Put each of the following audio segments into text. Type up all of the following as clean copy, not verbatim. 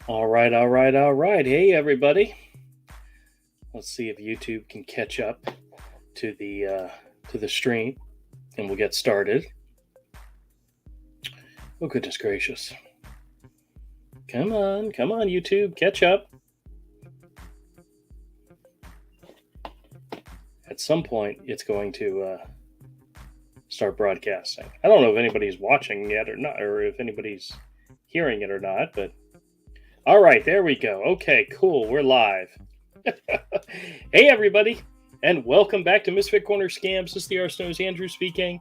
All right. Hey, everybody. Let's see if YouTube can catch up to the stream, and we'll get started. Oh, goodness gracious! Come on, YouTube, catch up. At some point, it's going to start broadcasting. I don't know if anybody's watching yet or not, or if anybody's hearing it or not. But all right, there we go. Okay, cool. We're live. Hey, everybody, and welcome back to Misfit Corner Scams. This is the Arsenos Andrew speaking.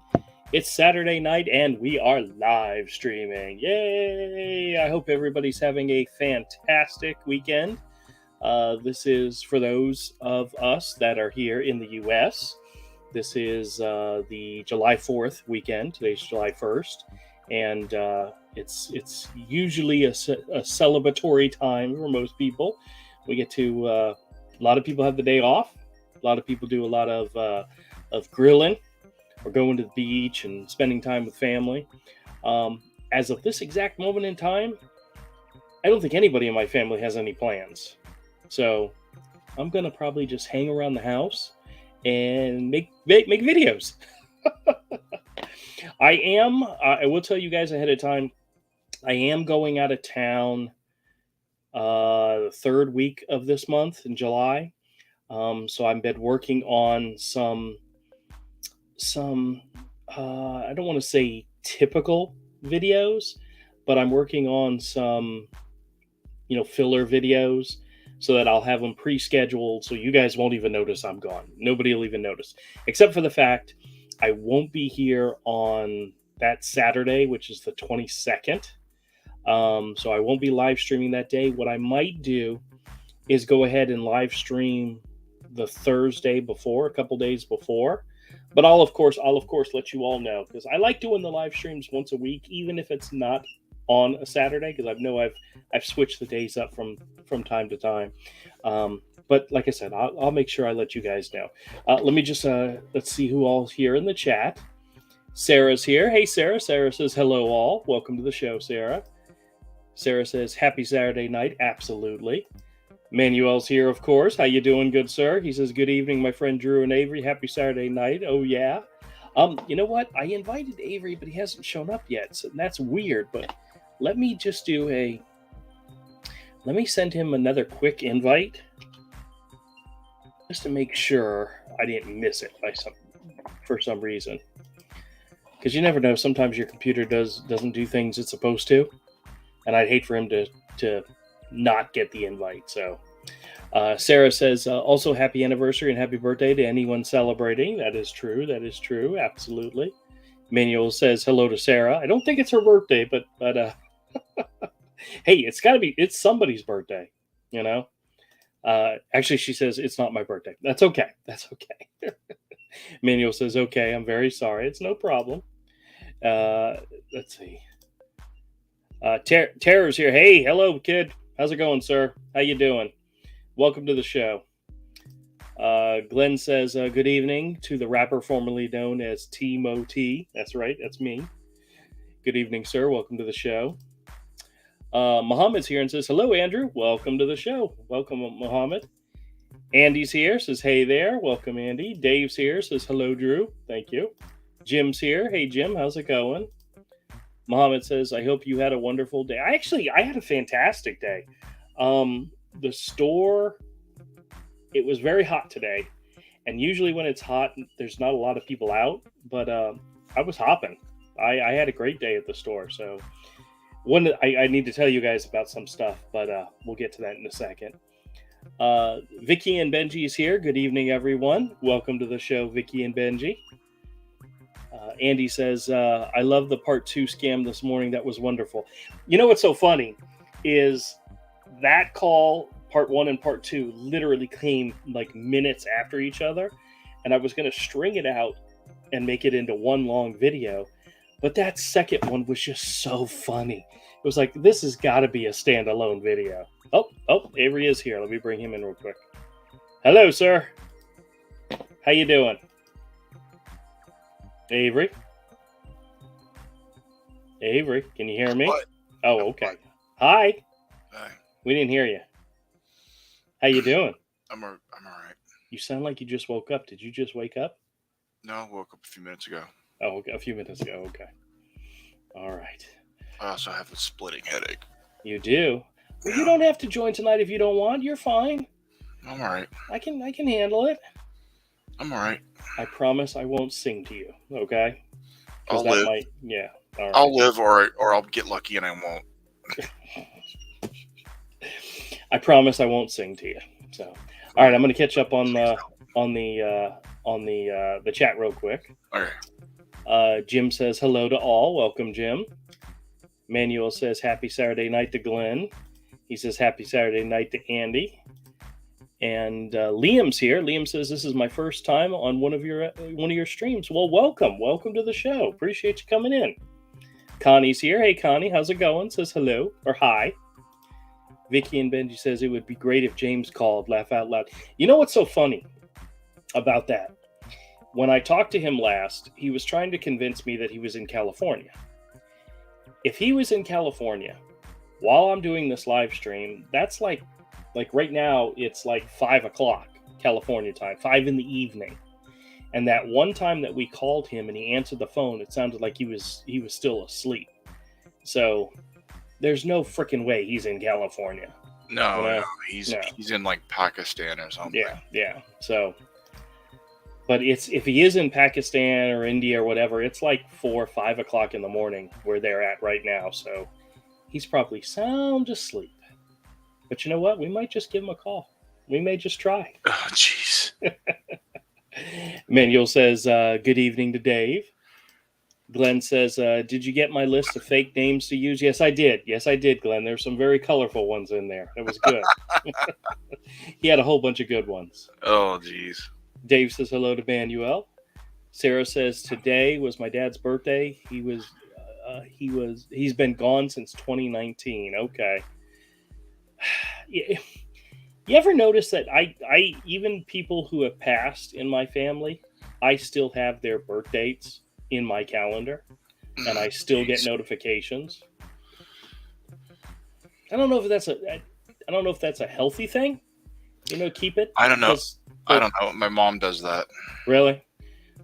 It's Saturday night, and we are live streaming. Yay! I hope everybody's having a fantastic weekend. This is for those of us that are here in the U.S. This is the July 4th weekend. Today's July 1st, and it's usually a celebratory time for most people. We get to a lot of people have the day off. A lot of people do a lot of grilling or going to the beach and spending time with family. As of this exact moment in time, I don't think anybody in my family has any plans. So I'm going to probably just hang around the house and make videos. I will tell you guys ahead of time, I am going out of town the third week of this month in July. So I've been working on some I don't want to say typical videos, but I'm working on some filler videos so that I'll have them pre-scheduled so you guys won't even notice I'm gone. Nobody will even notice, except for the fact I won't be here on that Saturday, which is the 22nd. So I won't be live streaming that day. What I might do is go ahead and live stream the Thursday before, a couple days before. But I'll of course let you all know, because I like doing the live streams once a week, even if it's not on a Saturday, because I know I've switched the days up from time to time. But like I said, I'll make sure I let you guys know. Let me just let's see who all's here in the chat. Sarah's here. Hey, Sarah. Sarah says hello all. Welcome to the show, Sarah. Sarah says happy Saturday night. Absolutely. Manuel's here, of course. How you doing, good sir? He says good evening, my friend Drew and Avery. Happy Saturday night. Oh yeah. You know what? I invited Avery, but he hasn't shown up yet, so that's weird. But let me just let me send him another quick invite, just to make sure I didn't miss it for some reason. Because you never know. Sometimes your computer doesn't do things it's supposed to, and I'd hate for him to not get the invite. So Sarah says also happy anniversary and happy birthday to anyone celebrating. That is true. Absolutely. Manuel says hello to Sarah. I don't think it's her birthday, but hey, it's somebody's birthday, you know. Actually, she says it's not my birthday. That's okay. Manuel says okay. I'm very sorry. It's no problem. Let's see. Terror's here. Hey, hello, kid. How's it going, sir? How you doing? Welcome to the show. Glenn says good evening to the rapper formerly known as T-Mo T. That's right. That's me. Good evening, sir. Welcome to the show. Muhammad's here and says hello, Andrew. Welcome to the show. Welcome, Muhammad. Andy's here. Says hey there. Welcome, Andy. Dave's here. Says hello, Drew. Thank you. Jim's here. Hey, Jim. How's it going? Muhammad says, I hope you had a wonderful day. I had a fantastic day. The store, it was very hot today. And usually when it's hot, there's not a lot of people out. But I was hopping. I had a great day at the store. So I need to tell you guys about some stuff, but we'll get to that in a second. Vicky and Benji is here. Good evening, everyone. Welcome to the show, Vicky and Benji. Andy says, I love the part 2 scam this morning. That was wonderful. You know what's so funny is that call, part 1 and part 2, literally came like minutes after each other. And I was going to string it out and make it into one long video. But that second one was just so funny. It was like, this has got to be a standalone video. Oh, Avery is here. Let me bring him in real quick. Hello, sir. How you doing? Avery, can you hear me? What? Oh, okay. Hi. Hi. We didn't hear you. How you doing? I'm all right. You sound like you just woke up. Did you just wake up? No, I woke up a few minutes ago. Oh, okay. A few minutes ago. Okay. All right. I also have a splitting headache. You do? Well, you Yeah, don't have to join tonight if you don't want. You're fine. I'm all right. I can handle it. I'm all right. I promise I won't sing to you. Okay? Because I'll that live. might. Yeah. All I'll right. live, or I'll get lucky and I won't. I promise I won't sing to you. So, all right. I'm going to catch up on Please the chat real quick. don't. Okay. Jim says hello to all. Welcome, Jim. Manuel says happy Saturday night to Glenn. He says happy Saturday night to Andy. And Liam's here. Liam says this is my first time on one of your streams. Well, welcome to the show. Appreciate you coming in. Connie's here. Hey, Connie, how's it going? Says hello or hi. Vicky and Benji says it would be great if James called. Laugh out loud. You know what's so funny about that? When I talked to him last, he was trying to convince me that he was in California. If he was in California while I'm doing this live stream, that's like right now it's like 5 o'clock California time, 5 in the evening. And that one time that we called him and he answered the phone, it sounded like he was still asleep. So there's no freaking way he's in California. No, he's in like Pakistan or something. Yeah. So, but if he is in Pakistan or India or whatever, it's like 4 or 5 o'clock in the morning where they're at right now. So he's probably sound asleep. But you know what? We might just give him a call. We may just try. Oh, jeez. Manuel says, good evening to Dave. Glenn says, did you get my list of fake names to use? Yes, I did. Glenn. There's some very colorful ones in there. It was good. He had a whole bunch of good ones. Oh, jeez. Dave says hello to Manuel. Sarah says today was my dad's birthday. He's been gone since 2019. Okay. You ever notice that I even people who have passed in my family, I still have their birth dates in my calendar, and I still get notifications. I don't know if that's a healthy thing. Keep it. I don't know. I don't know. My mom does that. Really?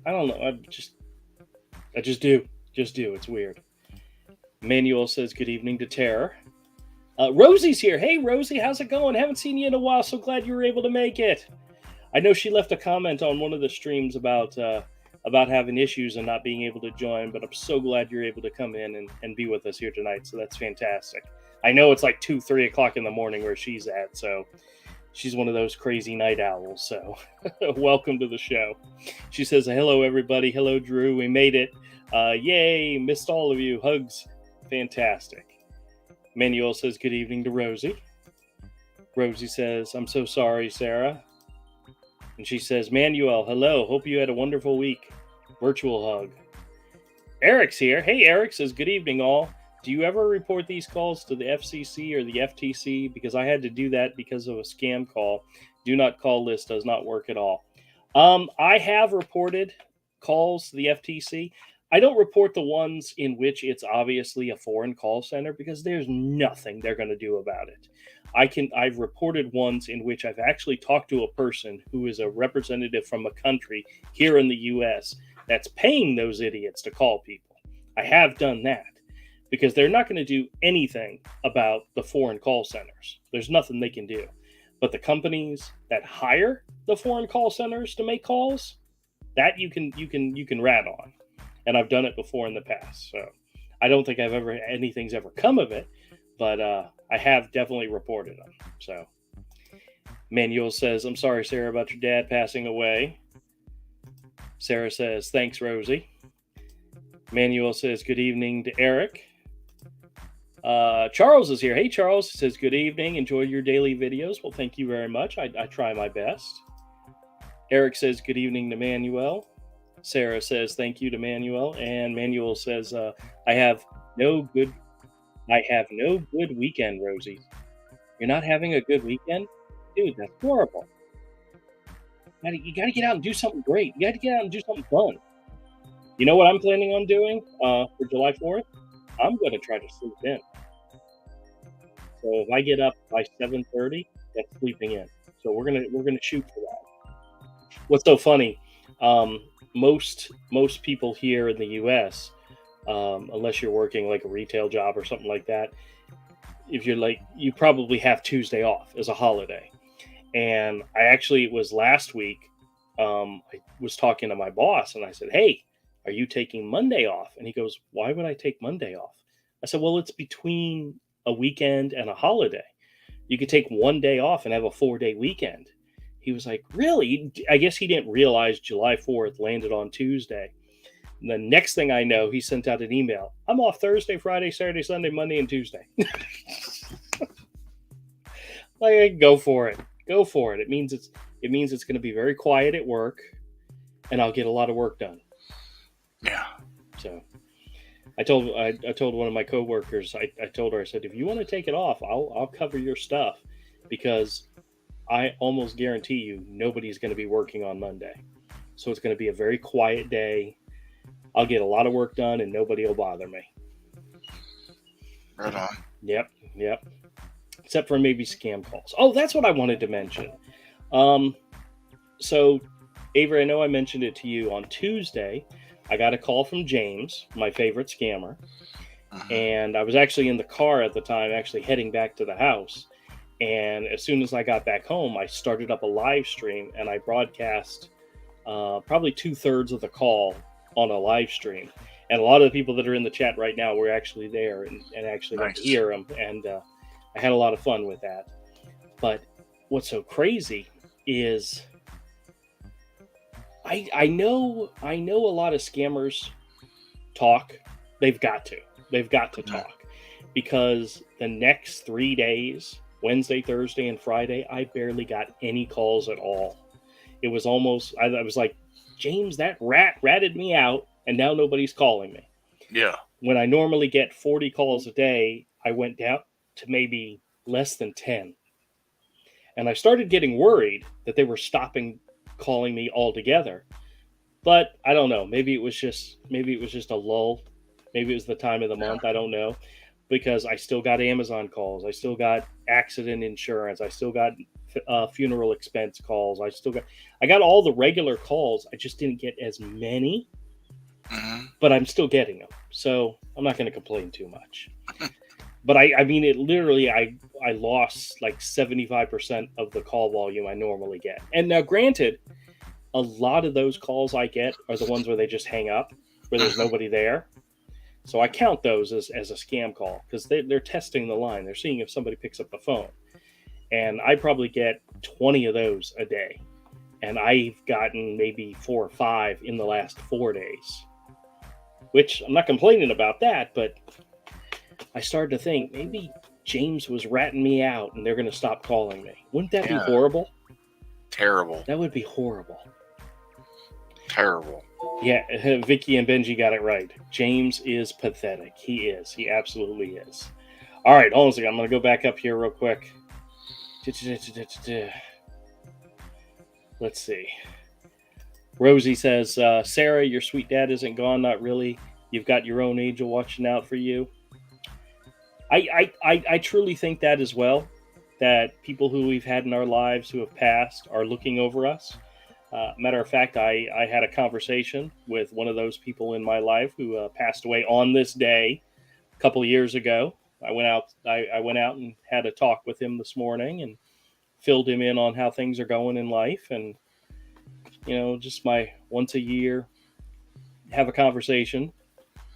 I don't know. I just do. It's weird. Manuel says good evening to Terror. Rosie's here. Hey, Rosie, how's it going? Haven't seen you in a while. So glad you were able to make it. I know she left a comment on one of the streams about having issues and not being able to join, but I'm so glad you're able to come in and be with us here tonight. So that's fantastic. I know it's like 2, 3 o'clock in the morning where she's at, so she's one of those crazy night owls. So welcome to the show. She says, hello, everybody. Hello, Drew. We made it. Yay. Missed all of you. Hugs. Fantastic. Manuel says good evening to Rosie. Rosie says, I'm so sorry, Sarah. And she says, Manuel, hello. Hope you had a wonderful week. Virtual hug. Eric's here. Hey, Eric says, good evening, all. Do you ever report these calls to the FCC or the FTC? Because I had to do that because of a scam call. Do not call list does not work at all. I have reported calls to the FTC. I don't report the ones in which it's obviously a foreign call center because there's nothing they're going to do about it. I've reported ones in which I've actually talked to a person who is a representative from a country here in the U.S. that's paying those idiots to call people. I have done that because they're not going to do anything about the foreign call centers. There's nothing they can do. But the companies that hire the foreign call centers to make calls, that you can rat on. And I've done it before in the past. So I don't think anything's ever come of it, but I have definitely reported them. So Manuel says, I'm sorry, Sarah, about your dad passing away. Sarah says, thanks, Rosie. Manuel says, good evening to Eric. Charles is here. Hey, Charles. Says, good evening. Enjoy your daily videos. Well, thank you very much. I try my best. Eric says, good evening to Manuel. Sarah says, thank you to Manuel. And Manuel says, I have no good weekend, Rosie. You're not having a good weekend? Dude, that's horrible. You got to get out and do something great. You got to get out and do something fun. You know what I'm planning on doing for July 4th? I'm going to try to sleep in. So if I get up by 7:30, that's sleeping in. So we're gonna shoot for that. What's so funny? Um, most people here in the U.S., unless you're working like a retail job or something like that, if you're like you probably have Tuesday off as a holiday. And I actually it was last week. I was talking to my boss and I said, "Hey, are you taking Monday off?" And he goes, "Why would I take Monday off?" I said, "Well, it's between a weekend and a holiday. You could take one day off and have a 4-day weekend." He was like, "Really?" I guess he didn't realize July 4th landed on Tuesday. And the next thing I know, he sent out an email. "I'm off Thursday, Friday, Saturday, Sunday, Monday, and Tuesday." Like, go for it. Go for it. It means it's going to be very quiet at work, and I'll get a lot of work done. Yeah. So I told one of my coworkers, I told her, I said, if you want to take it off, I'll cover your stuff, because I almost guarantee you nobody's going to be working on Monday. So it's going to be a very quiet day. I'll get a lot of work done and nobody will bother me. Right on. Yep. Except for maybe scam calls. Oh, that's what I wanted to mention. So, Avery, I know I mentioned it to you on Tuesday. I got a call from James, my favorite scammer. And I was actually in the car at the time, actually heading back to the house. And as soon as I got back home, I started up a live stream and I broadcast probably 2/3 of the call on a live stream. And a lot of the people that are in the chat right now were actually there and actually got to hear them. And I had a lot of fun with that. But what's so crazy is I know a lot of scammers talk. They've got to talk, because the next 3 days, Wednesday, Thursday, and Friday, I barely got any calls at all. It was almost, I was like, James, that ratted me out, and now nobody's calling me. Yeah. When I normally get 40 calls a day, I went down to maybe less than 10. And I started getting worried that they were stopping calling me altogether. But I don't know. Maybe it was just a lull. Maybe it was the time of the month. I don't know. Because I still got Amazon calls. I still got accident insurance. I still got funeral expense calls. I got all the regular calls. I just didn't get as many. But I'm still getting them. So I'm not going to complain too much. But I mean, it literally, I lost like 75% of the call volume I normally get. And now, granted, a lot of those calls I get are the ones where they just hang up, where there's nobody there. So I count those as a scam call, because they're testing the line. They're seeing if somebody picks up the phone. And I probably get 20 of those a day. And I've gotten maybe 4 or 5 in the last 4 days. Which, I'm not complaining about that, but I started to think maybe James was ratting me out and they're going to stop calling me. Wouldn't that be horrible? Terrible. That would be horrible. Terrible. Yeah, Vicky and Benji got it right. James is pathetic. He is. He absolutely is. All right, hold on a second. I'm going to go back up here real quick. Let's see. Rosie says, Sarah, your sweet dad isn't gone. Not really. You've got your own angel watching out for you. I truly think that as well, that people who we've had in our lives who have passed are looking over us. Matter of fact, I had a conversation with one of those people in my life who passed away on this day a couple of years ago. I went out and had a talk with him this morning and filled him in on how things are going in life. And, just my once a year have a conversation.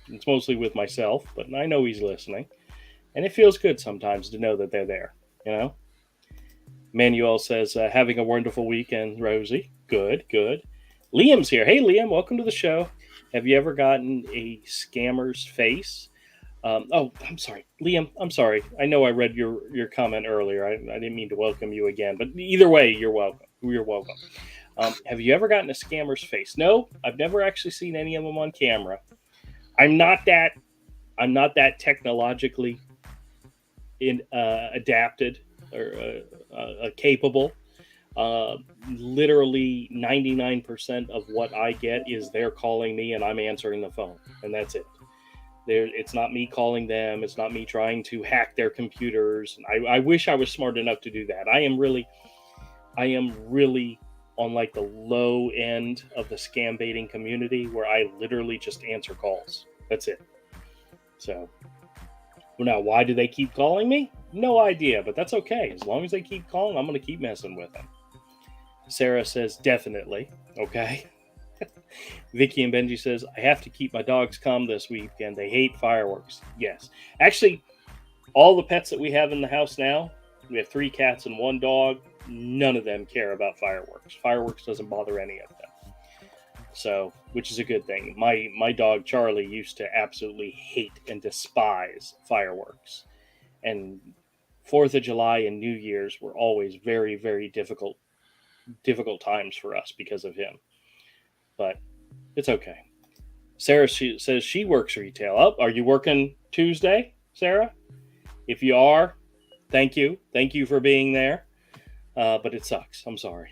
It's mostly with myself, but I know he's listening. And it feels good sometimes to know that they're there, Manuel says, having a wonderful weekend, Rosie. Good. Liam's here. Hey, Liam, welcome to the show. Have you ever gotten a scammer's face? I'm sorry. Liam, I'm sorry. I know I read your comment earlier. I didn't mean to welcome you again. But either way, you're welcome. You're welcome. Have you ever gotten a scammer's face? No, I've never actually seen any of them on camera. I'm not that technologically adapted or capable. Literally 99% of what I get is they're calling me and I'm answering the phone, and that's it. It's not me calling them. It's not me trying to hack their computers. I wish I was smart enough to do that. I am really on like the low end of the scam baiting community where I literally just answer calls. That's it. So, well, now why do they keep calling me? No idea, but that's okay. As long as they keep calling, I'm going to keep messing with them. Sarah says definitely. Okay. Vicky and Benji says, I have to keep my dogs calm this weekend. They hate fireworks. Yes. Actually, all the pets that we have in the house now, we have 3 cats and 1 dog. None of them care about fireworks. Fireworks doesn't bother any of them. So, which is a good thing. My dog Charlie used to absolutely hate and despise fireworks. And 4th of July and New Year's were always very, very difficult times for us because of him. But it's okay. Sarah says she works retail. Oh, are you working Tuesday, Sarah? If you are, thank you. Thank you for being there. But it sucks. I'm sorry.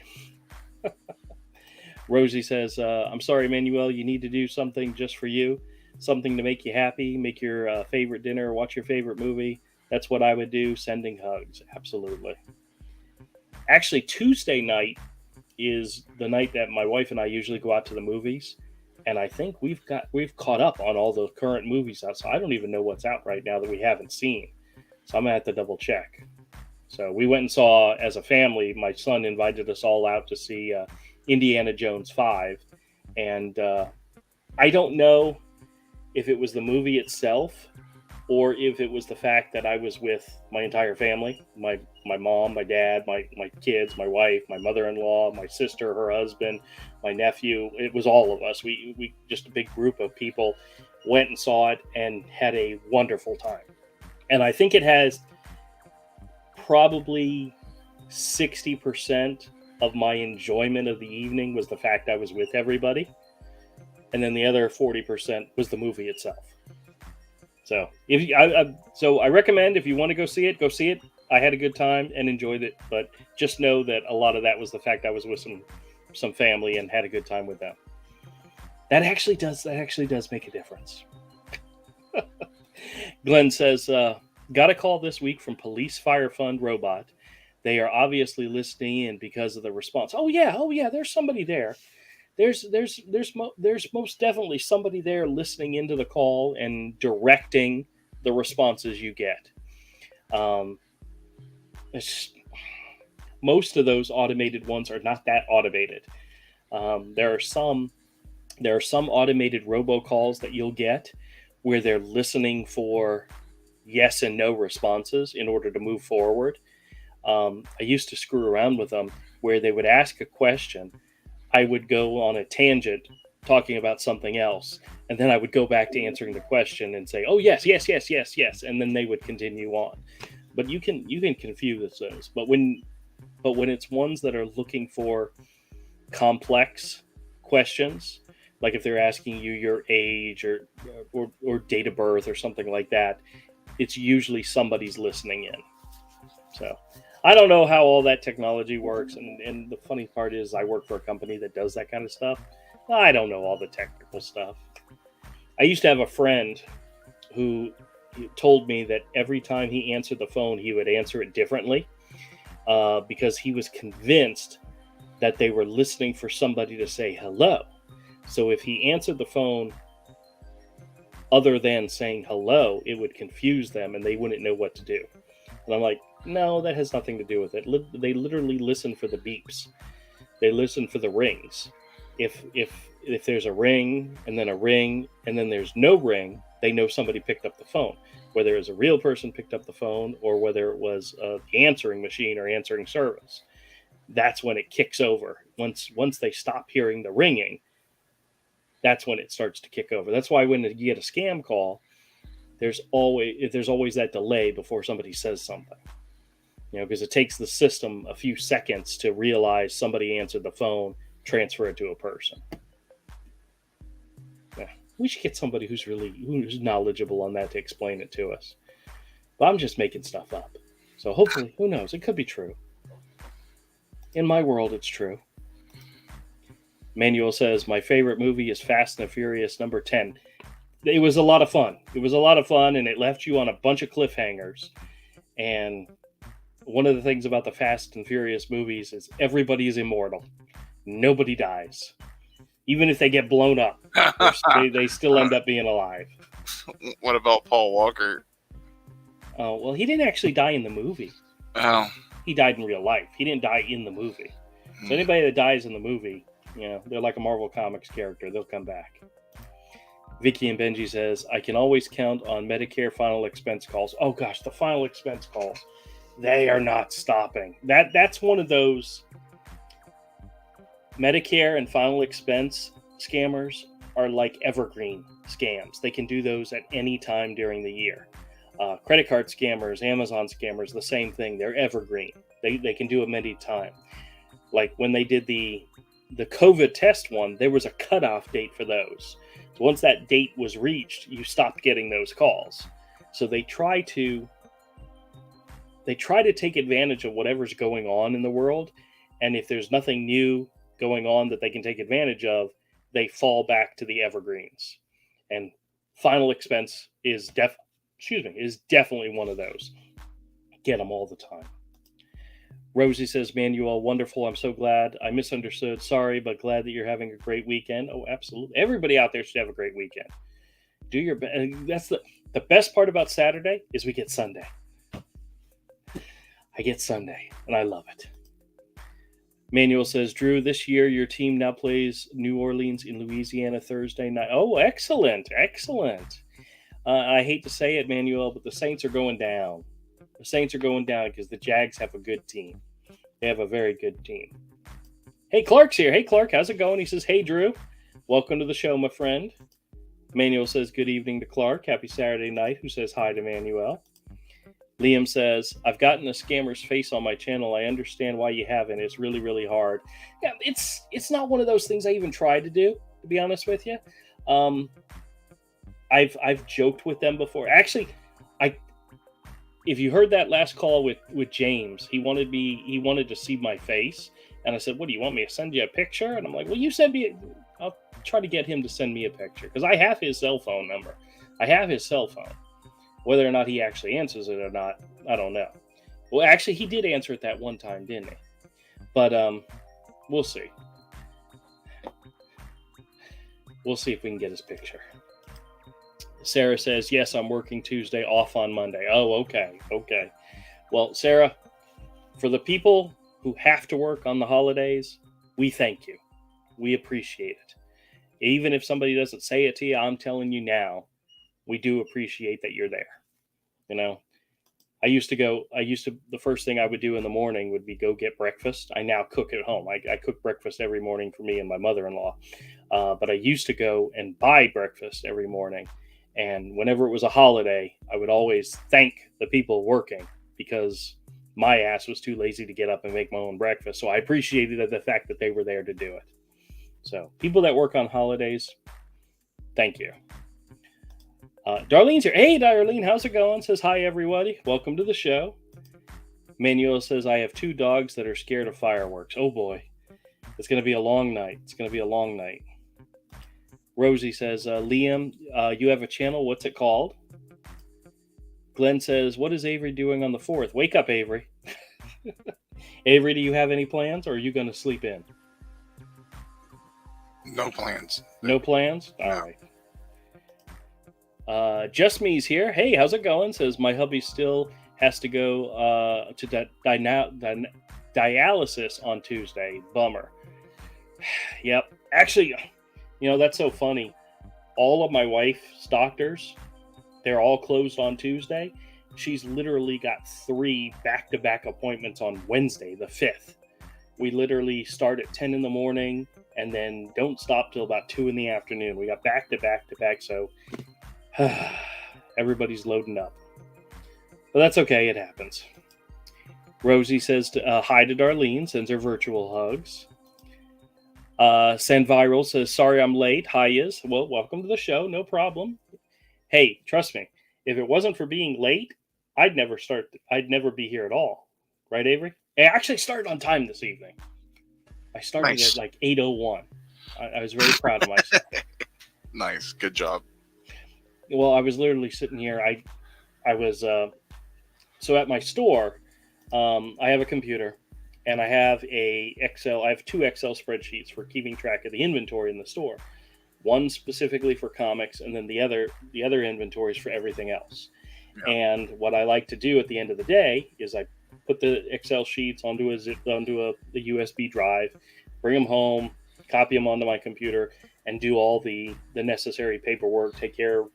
Rosie says, I'm sorry, Manuel. You need to do something just for you. Something to make you happy. Make your favorite dinner. Watch your favorite movie. That's what I would do. Sending hugs. Absolutely. Actually, Tuesday night is the night that my wife and I usually go out to the movies. And I think we've caught up on all the current movies out. So I don't even know what's out right now that we haven't seen. So I'm going to have to double check. So we went and saw, as a family, my son invited us all out to see Indiana Jones 5. And I don't know if it was the movie itself or if it was the fact that I was with my entire family, my mom, my dad, my kids, my wife, my mother-in-law, my sister, her husband, my nephew. It was all of us. We just a big group of people went and saw it and had a wonderful time. And I think it has probably 60% of my enjoyment of the evening was the fact I was with everybody. And then the other 40% was the movie itself. So I recommend, if you want to go see it. I had a good time and enjoyed it, but just know that a lot of that was the fact I was with some family and had a good time with them. That actually does make a difference. Glenn says, got a call this week from Police Fire Fund Robot. They are obviously listening in because of the response. Oh yeah, there's somebody there. There's most definitely somebody there listening into the call and directing the responses you get. Most of those automated ones are not that automated. There are some automated robocalls that you'll get where they're listening for yes and no responses in order to move forward. I used to screw around with them where they would ask a question. I would go on a tangent talking about something else, and then I would go back to answering the question and say, "Oh yes," and then they would continue on. But you can confuse those. But when it's ones that are looking for complex questions, like if they're asking you your age or date of birth or something like that, it's usually somebody's listening in. So I don't know how all that technology works, and the funny part is I work for a company that does that kind of stuff. I don't know all the technical stuff. I used to have a friend who told me that every time he answered the phone, he would answer it differently because he was convinced that they were listening for somebody to say hello. So if he answered the phone other than saying hello, it would confuse them and they wouldn't know what to do. And I'm like, no, that has nothing to do with it. They literally listen for the beeps. They listen for the rings. If there's a ring and then there's no ring, they know somebody picked up the phone. Whether it was a real person picked up the phone or whether it was the answering machine or answering service. That's when it kicks over. Once they stop hearing the ringing, that's when it starts to kick over. That's why when you get a scam call, there's always that delay before somebody says something. Because it takes the system a few seconds to realize somebody answered the phone, transfer it to a person. Yeah, we should get somebody who's knowledgeable on that to explain it to us. But I'm just making stuff up. So hopefully, who knows? It could be true. In my world, it's true. Manuel says, my favorite movie is Fast and the Furious number 10. it was a lot of fun. It was a lot of fun, and it left you on a bunch of cliffhangers. And one of the things about the Fast and Furious movies is everybody is immortal. Nobody dies. Even if they get blown up, they still end up being alive. What about Paul Walker? Oh, well, he didn't actually die in the movie. Oh. He died in real life. He didn't die in the movie. So anybody that dies in the movie, they're like a Marvel Comics character. They'll come back. Vicky and Benji says, I can always count on Medicare final expense calls. Oh, gosh, the final expense calls. They are not stopping. That's one of those Medicare and final expense scammers are like evergreen scams. They can do those at any time during the year. Credit card scammers, Amazon scammers, the same thing. They're evergreen. They can do them any time. Like when they did the COVID test one, there was a cutoff date for those. So once that date was reached, you stopped getting those calls. So they try to take advantage of whatever's going on in the world. And if there's nothing new going on that they can take advantage of, they fall back to the evergreens. And final expense is definitely one of those. Get them all the time. Rosie says, Manuel, wonderful. I'm so glad. I misunderstood. Sorry, but glad that you're having a great weekend. Oh, absolutely. Everybody out there should have a great weekend. Do your best. That's the best part about Saturday is we get Sunday. I get Sunday, and I love it. Manuel says, Drew, this year your team now plays New Orleans in Louisiana Thursday night. Oh, excellent. Excellent. I hate to say it, Manuel, but the Saints are going down. The Saints are going down because the Jags have a good team. They have a very good team. Hey, Clark's here. Hey, Clark, how's it going? He says, hey, Drew. Welcome to the show, my friend. Manuel says, good evening to Clark. Happy Saturday night. Who says hi to Manuel? Liam says, I've gotten a scammer's face on my channel. I understand why you haven't. It's really, really hard. Yeah, it's not one of those things I even tried to do, to be honest with you. I've joked with them before. Actually, if you heard that last call with James, he wanted to see my face. And I said, what do you want me to send you a picture? And I'm like, well, you send me, I'll try to get him to send me a picture because I have his cell phone number. I have his cell phone. Whether or not he actually answers it or not, I don't know. Well, actually, he did answer it that one time, didn't he? But we'll see. We'll see if we can get his picture. Sarah says, yes, I'm working Tuesday, off on Monday. Oh, okay. Okay. Well, Sarah, for the people who have to work on the holidays, we thank you. We appreciate it. Even if somebody doesn't say it to you, I'm telling you now, we do appreciate that you're there. The first thing I would do in the morning would be go get breakfast. I now cook at home. I cook breakfast every morning for me and my mother-in-law. But I used to go and buy breakfast every morning. And whenever it was a holiday, I would always thank the people working because my ass was too lazy to get up and make my own breakfast. So I appreciated the fact that they were there to do it. So people that work on holidays, thank you. Darlene's here. Hey, Darlene, how's it going? Says hi, everybody. Welcome to the show. Manuel says, I have 2 dogs that are scared of fireworks. Oh, boy. It's going to be a long night. It's going to be a long night. Rosie says, Liam, you have a channel. What's it called? Glenn says, what is Avery doing on the 4th? Wake up, Avery. Avery, do you have any plans, or are you going to sleep in? No plans. No plans? All No. right. Just Me's here. Hey, how's it going? Says my hubby still has to go to dialysis on Tuesday. Bummer. Yep. Actually, that's so funny. All of my wife's doctors, they're all closed on Tuesday. She's literally got 3 back-to-back appointments on Wednesday, the 5th. We literally start at 10 in the morning and then don't stop till about 2 in the afternoon. We got back-to-back, so everybody's loading up. But that's okay, it happens. Rosie says hi to Darlene, sends her virtual hugs. Send Viral says, sorry I'm late. Hi, Is. Well, welcome to the show, no problem. Hey, trust me, if it wasn't for being late, I'd never be here at all. Right, Avery? I actually started on time this evening. I started Nice. at like 8:01. I was very proud of myself. Nice. Good job. Well, I was literally sitting here. I was so at my store. I have a computer, and I have a Excel. I have two Excel spreadsheets for keeping track of the inventory in the store. One specifically for comics, and then the other inventories for everything else. Yeah. And what I like to do at the end of the day is I put the Excel sheets onto a USB drive, bring them home, copy them onto my computer, and do all the necessary paperwork. Take care of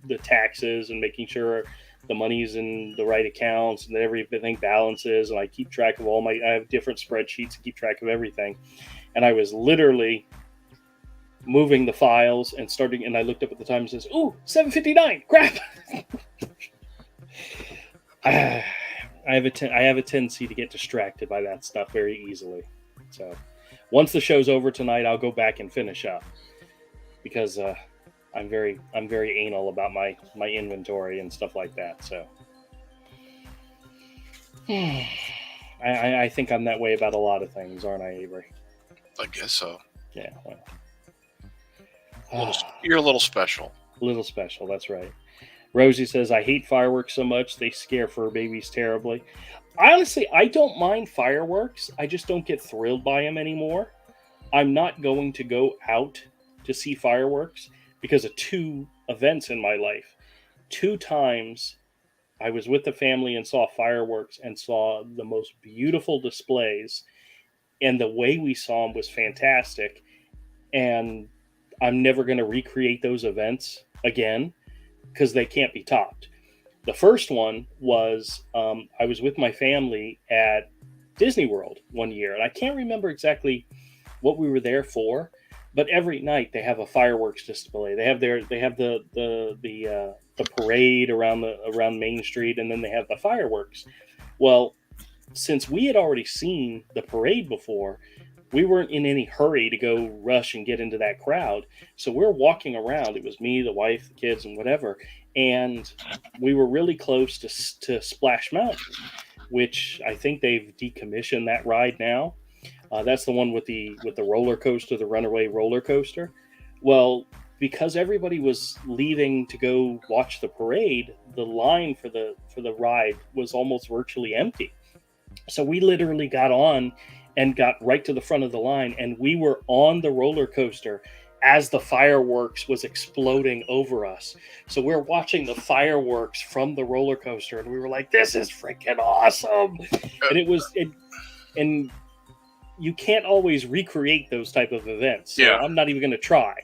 the taxes and making sure the money's in the right accounts and that everything balances. And I keep track of I have different spreadsheets to keep track of everything. And I was literally moving the files and starting, and I looked up at the time and says, "Ooh, 7:59! Crap!" I have a tendency to get distracted by that stuff very easily. So once the show's over tonight, I'll go back and finish up because I'm very anal about my inventory and stuff like that. So I think I'm that way about a lot of things, aren't I, Avery? I guess so. Yeah. Well, you're a little special. A little special. That's right. Rosie says, I hate fireworks so much. They scare fur babies terribly. Honestly, I don't mind fireworks. I just don't get thrilled by them anymore. I'm not going to go out to see fireworks because of two events in my life. 2 times I was with the family and saw fireworks and saw the most beautiful displays. And the way we saw them was fantastic. And I'm never going to recreate those events again because they can't be topped. The first one was I was with my family at Disney World one year, and I can't remember exactly what we were there for, but every night they have a fireworks display. They have the parade around Main Street, and then they have the fireworks. Well, since we had already seen the parade before, we weren't in any hurry to go rush and get into that crowd. So we're walking around. It was me, the wife, the kids, and whatever. And we were really close to Splash Mountain, which I think they've decommissioned that ride now. That's the one with the roller coaster, the runaway roller coaster. Well, because everybody was leaving to go watch the parade, the line for the ride was almost virtually empty. So we literally got on and got right to the front of the line, and we were on the roller coaster as the fireworks was exploding over us. So we're watching the fireworks from the roller coaster, and we were like, "This is freaking awesome!" And you can't always recreate those type of events. So I'm not even going to try.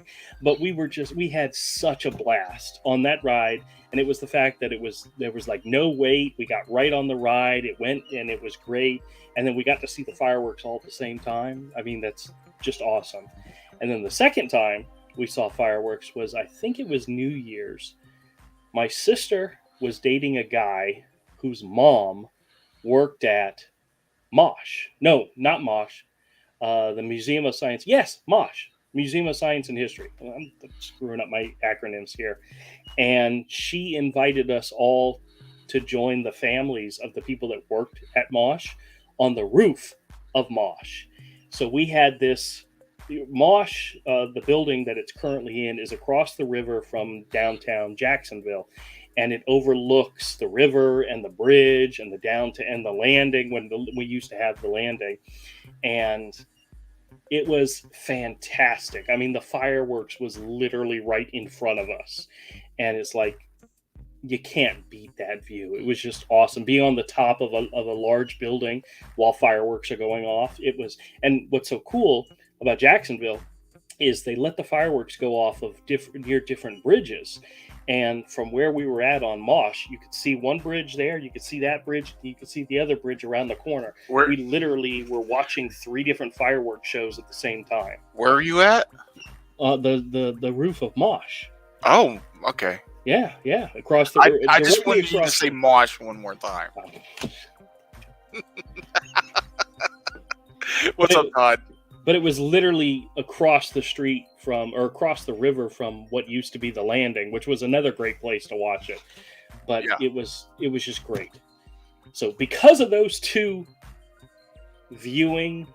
But we had such a blast on that ride. And it was the fact that there was like no wait. We got right on the ride. It went and it was great. And then we got to see the fireworks all at the same time. I mean, that's just awesome. And then the second time we saw fireworks was, I think it was New Year's. My sister was dating a guy whose mom worked at MOSH. No, not MOSH. The Museum of Science. Yes, MOSH. Museum of Science and History. I'm screwing up my acronyms here. And she invited us all to join the families of the people that worked at MOSH on the roof of MOSH. So we had this MOSH, the building that it's currently in, is across the river from downtown Jacksonville. And it overlooks the river and the bridge and the landing when we used to have the landing. And it was fantastic. I mean, the fireworks was literally right in front of us. And it's like, you can't beat that view. It was just awesome. Being on the top of a large building while fireworks are going off. And what's so cool about Jacksonville is they let the fireworks go off of near different bridges. And from where we were at on MOSH, you could see one bridge there, you could see that bridge, you could see the other bridge around the corner. We literally were watching 3 different fireworks shows at the same time. Where are you at? The roof of MOSH. Oh, okay. Yeah, across the. I just wanted you to say MOSH one more time. What's up, Todd? But it was literally across the river from what used to be the landing, which was another great place to watch it. But it was just great. So because of those 2 viewing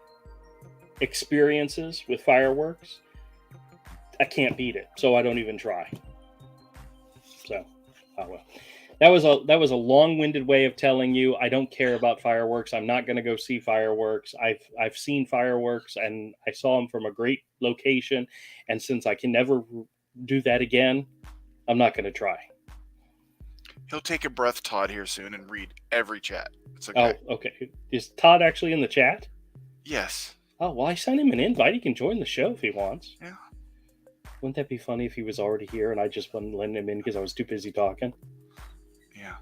experiences with fireworks, I can't beat it. So I don't even try. Oh well. That was a long-winded way of telling you I don't care about fireworks. I'm not going to go see fireworks. I've seen fireworks and I saw them from a great location, and since I can never do that again, I'm not going to try. He'll take a breath, Todd, here soon and read every chat. It's okay. Oh, okay. Is Todd actually in the chat? Yes. Oh, well, I sent him an invite. He can join the show if he wants. Yeah. Wouldn't that be funny if he was already here and I just wasn't letting him in because I was too busy talking? Yeah.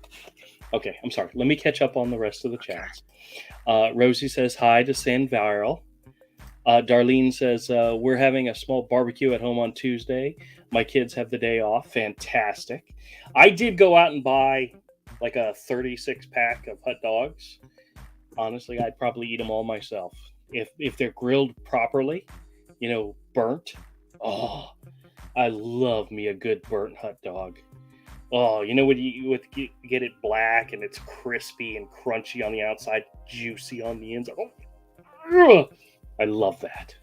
Okay, I'm sorry. Let me catch up on the rest of the chats. Rosie says hi to Sand Viral. Darlene says, we're having a small barbecue at home on Tuesday. My kids have the day off. Fantastic. I did go out and buy like a 36-pack of hot dogs. Honestly, I'd probably eat them all myself. If they're grilled properly, burnt. Oh, I love me a good burnt hot dog. Oh, when you get it black and it's crispy and crunchy on the outside, juicy on the inside. Oh, I love that.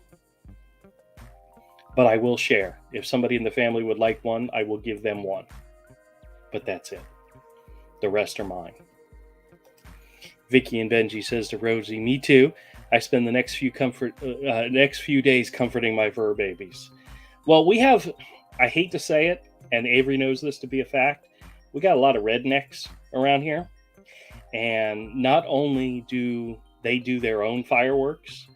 But I will share. If somebody in the family would like one, I will give them one. But that's it. The rest are mine. Vicky and Benji says to Rosie, me too. I spend the next few days comforting my fur babies. Well, we have, I hate to say it, and Avery knows this to be a fact, we got a lot of rednecks around here. And not only do they do their own fireworks,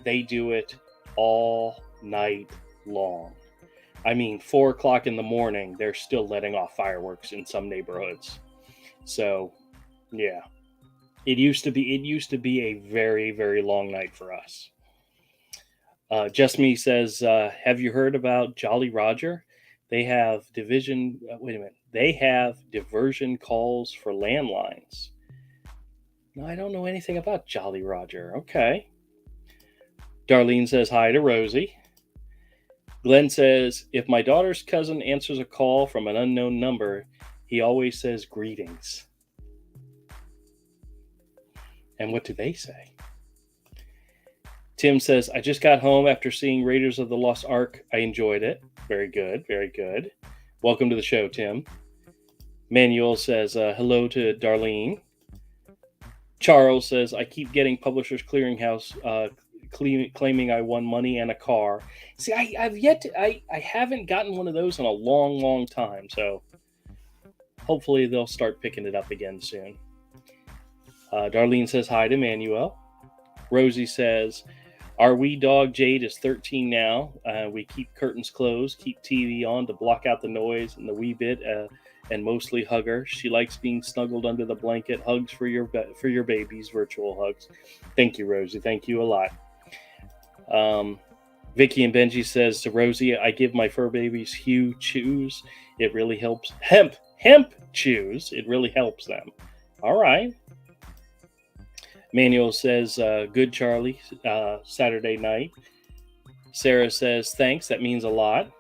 they do it all night long. I mean, 4 o'clock in the morning, they're still letting off fireworks in some neighborhoods. So, yeah. It used to be a very, very long night for us. Just Me says, have you heard about Jolly Roger? They have diversion calls for landlines. No, I don't know anything about Jolly Roger. Okay. Darlene says hi to Rosie. Glenn says, if my daughter's cousin answers a call from an unknown number, he always says greetings. And what do they say? Tim says, I just got home after seeing Raiders of the Lost Ark. I enjoyed it. Very good, very good. Welcome to the show, Tim. Manuel says, hello to Darlene. Charles says, I keep getting Publishers Clearinghouse claiming I won money and a car. See, I haven't gotten one of those in a long, long time. So hopefully they'll start picking it up again soon. Darlene says hi to Manuel. Rosie says, our wee dog Jade is 13 now. We keep curtains closed, keep TV on to block out the noise and the wee bit, and mostly hug her. She likes being snuggled under the blanket. Hugs for your babies, virtual hugs. Thank you, Rosie. Thank you a lot. Vicky and Benji says to Rosie, I give my fur babies Hue chews. It really helps. Hemp chews. It really helps them. All right. Manuel says, good, Charlie, Saturday night. Sarah says, thanks, that means a lot.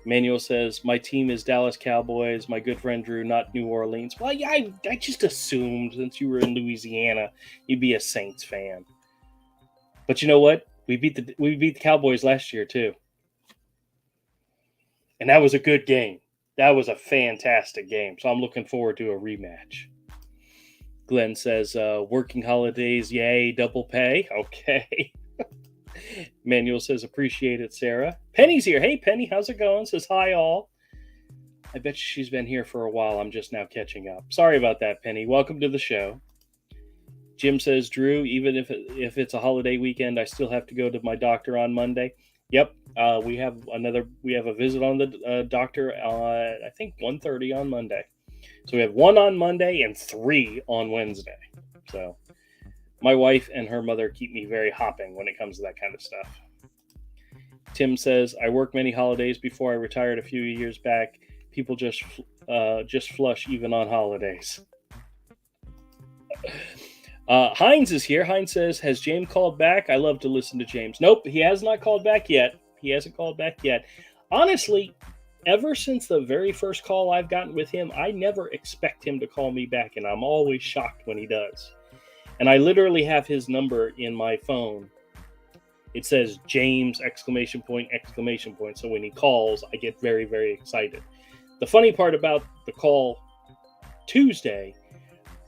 Manuel says, my team is Dallas Cowboys. My good friend Drew, not New Orleans. Well, yeah, I just assumed since you were in Louisiana, you'd be a Saints fan. But you know what? We beat the Cowboys last year, too. And that was a good game. That was a fantastic game. So I'm looking forward to a rematch. Glenn says, working holidays, yay, double pay. Okay. Manuel says, appreciate it, Sarah. Penny's here. Hey, Penny, how's it going? Says, hi, all. I bet she's been here for a while. I'm just now catching up. Sorry about that, Penny. Welcome to the show. Jim says, Drew, even if it's a holiday weekend, I still have to go to my doctor on Monday. Yep. We have a visit on the doctor I think 1:30 on Monday. So we have 1 on Monday and 3 on Wednesday. So my wife and her mother keep me very hopping when it comes to that kind of stuff. Tim says, I worked many holidays before I retired a few years back. People just flush even on holidays. Heinz is here. Heinz says, has James called back? I love to listen to James. Nope, he has not called back yet. Honestly, ever since the very first call I've gotten with him, I never expect him to call me back, and I'm always shocked when he does. And I literally have his number in my phone. It says James ! So when he calls, I get very, very excited. The funny part about the call Tuesday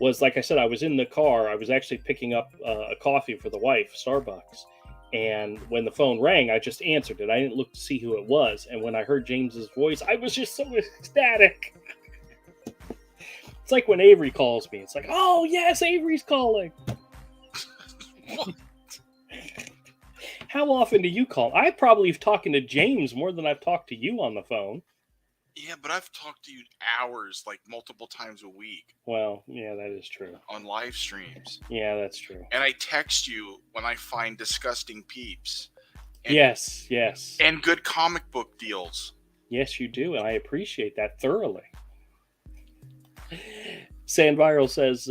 was, like I said, I was in the car. I was actually picking up a coffee for the wife, Starbucks. And when the phone rang, I just answered it. I didn't look to see who it was. And when I heard James's voice, I was just so ecstatic. It's like when Avery calls me. It's like, oh, yes, Avery's calling. How often do you call? I probably have talking to James more than I've talked to you on the phone. Yeah, but I've talked to you hours, like multiple times a week. Well, yeah, that is true. On live streams. Yeah, that's true. And I text you when I find disgusting peeps. And, yes. And good comic book deals. Yes, you do, and I appreciate that thoroughly. Sandviral says,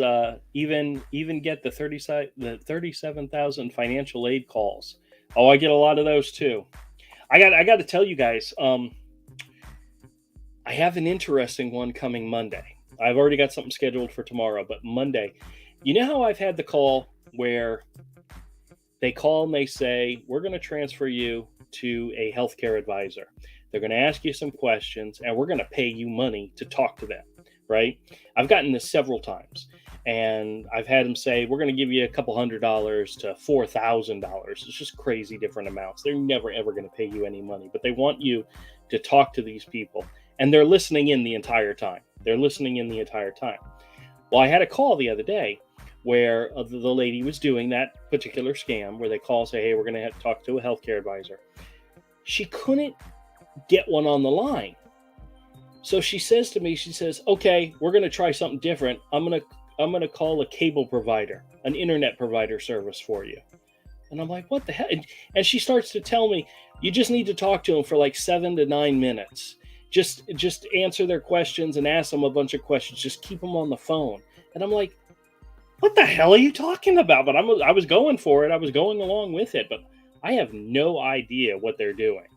even get the 37,000 financial aid calls. Oh, I get a lot of those too. I got to tell you guys, I have an interesting one coming Monday. I've already got something scheduled for tomorrow, but Monday, you know how I've had the call where they call and they say, we're going to transfer you to a healthcare advisor. They're going to ask you some questions and we're going to pay you money to talk to them, right? I've gotten this several times and I've had them say, we're going to give you a couple $100 to $4,000. It's just crazy different amounts. They're never, ever going to pay you any money, but they want you to talk to these people. And they're listening in the entire time. Well, I had a call the other day where the lady was doing that particular scam where they call and say, hey, we're going to have to talk to a healthcare advisor. She couldn't get one on the line. So she says to me, she says, okay, we're going to try something different. I'm going to call a cable provider, an internet provider service for you. And I'm like, what the hell? And she starts to tell me, you just need to talk to them for like 7 to 9 minutes. Just answer their questions and ask them a bunch of questions. Just keep them on the phone. And I'm like, what the hell are you talking about? But I was going for it. I was going along with it, but I have no idea what they're doing.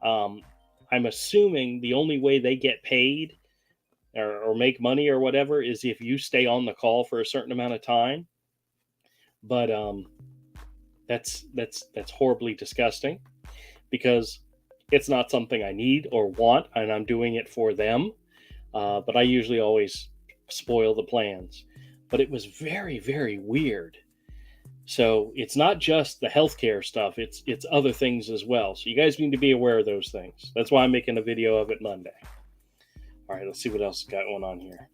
I'm assuming the only way they get paid or make money or whatever is if you stay on the call for a certain amount of time. But that's horribly disgusting because it's not something I need or want, and I'm doing it for them. But I usually always spoil the plans. But it was very, very weird. So it's not just the healthcare stuff, it's other things as well. So you guys need to be aware of those things. That's why I'm making a video of it Monday. All right, let's see what else is going on here.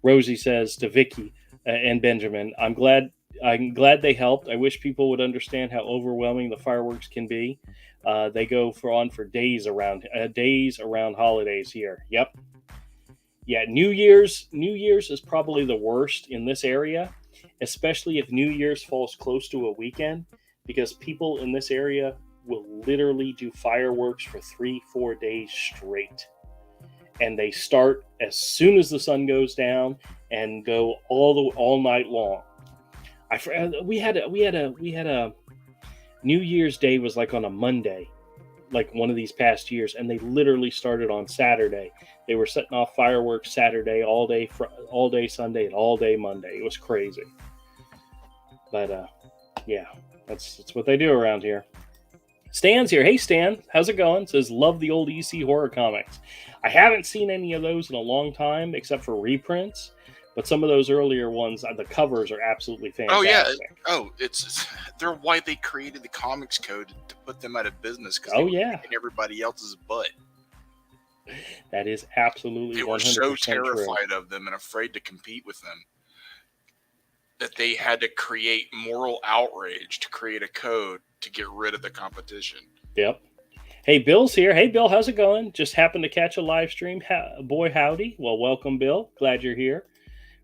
Rosie says to Vicky and Benjamin, I'm glad they helped. I wish people would understand how overwhelming the fireworks can be. They go on for days around holidays here. Yep. Yeah, New Year's is probably the worst in this area, especially if New Year's falls close to a weekend, because people in this area will literally do fireworks for 3-4 days straight. And they start as soon as the sun goes down and go all night long. We had a New Year's Day was like on a Monday, like one of these past years, and they literally started on Saturday. They were setting off fireworks Saturday, all day Sunday, and all day Monday. It was crazy. But yeah, that's what they do around here. Stan's here. Hey, Stan, how's it going? Says, love the old EC horror comics. I haven't seen any of those in a long time, except for reprints. But some of those earlier ones, the covers are absolutely fantastic. Oh, yeah. Oh, they're why they created the comics code to put them out of business. Because kicking everybody else's butt. That is absolutely 100% They were so terrified true. of them and afraid to compete with them that they had to create moral outrage to create a code to get rid of the competition. Yep. Hey, Bill's here. Hey, Bill, how's it going? Just happened to catch a live stream. Boy, howdy. Well, welcome, Bill. Glad you're here.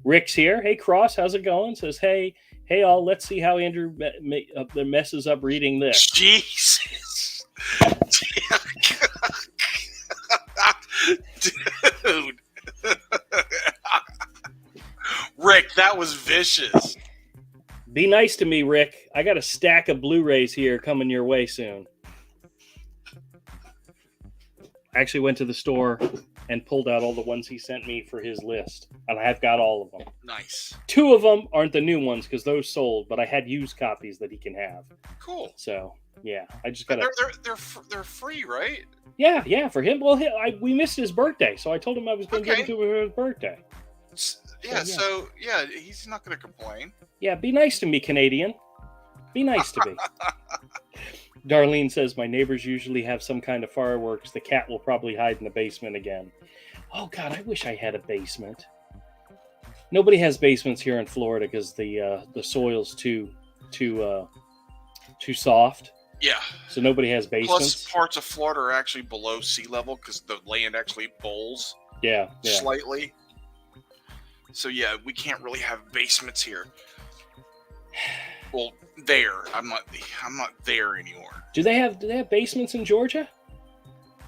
Rick's here. Hey, Cross, how's it going? Says, hey, all. Let's see how Andrew messes up reading this. Jesus. Dude. Rick, that was vicious. Be nice to me, Rick. I got a stack of Blu-rays here coming your way soon. I actually went to the store and pulled out all the ones he sent me for his list, and I've got all of them. Nice. 2 of them aren't the new ones because those sold, but I had used copies that he can have. Cool. So yeah, I just gotta. They're free, right? Yeah, for him. Well, we missed his birthday, so I told him I was going to give it to him for his birthday. So he's not going to complain. Yeah, be nice to me, Canadian. Be nice to me. Darlene says, my neighbors usually have some kind of fireworks. The cat will probably hide in the basement again. Oh, God, I wish I had a basement. Nobody has basements here in Florida because the soil's too soft. Yeah. So nobody has basements. Plus, parts of Florida are actually below sea level because the land actually bowls slightly. So, yeah, we can't really have basements here. Well, there. I'm not there anymore. Do they have basements in Georgia?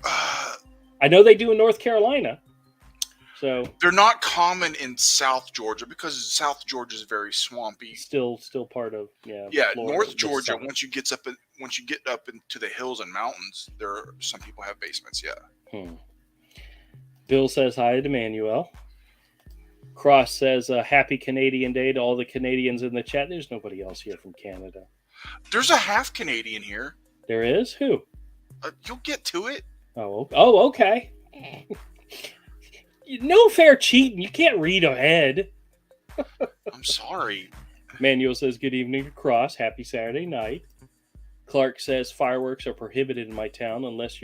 I know they do in North Carolina. So they're not common in South Georgia because South Georgia is very swampy. Still part of Florida, North Georgia. Once you get up into the hills and mountains, some people have basements. Yeah. Bill says hi to Manuel. Cross says happy Canadian Day to all the Canadians in the chat. There's nobody else here from Canada. There's a half Canadian here. There is? Who? You'll get to it. Oh, okay. No fair cheating. You can't read ahead. I'm sorry. Manuel says good evening to Cross. Happy Saturday night. Clark says fireworks are prohibited in my town unless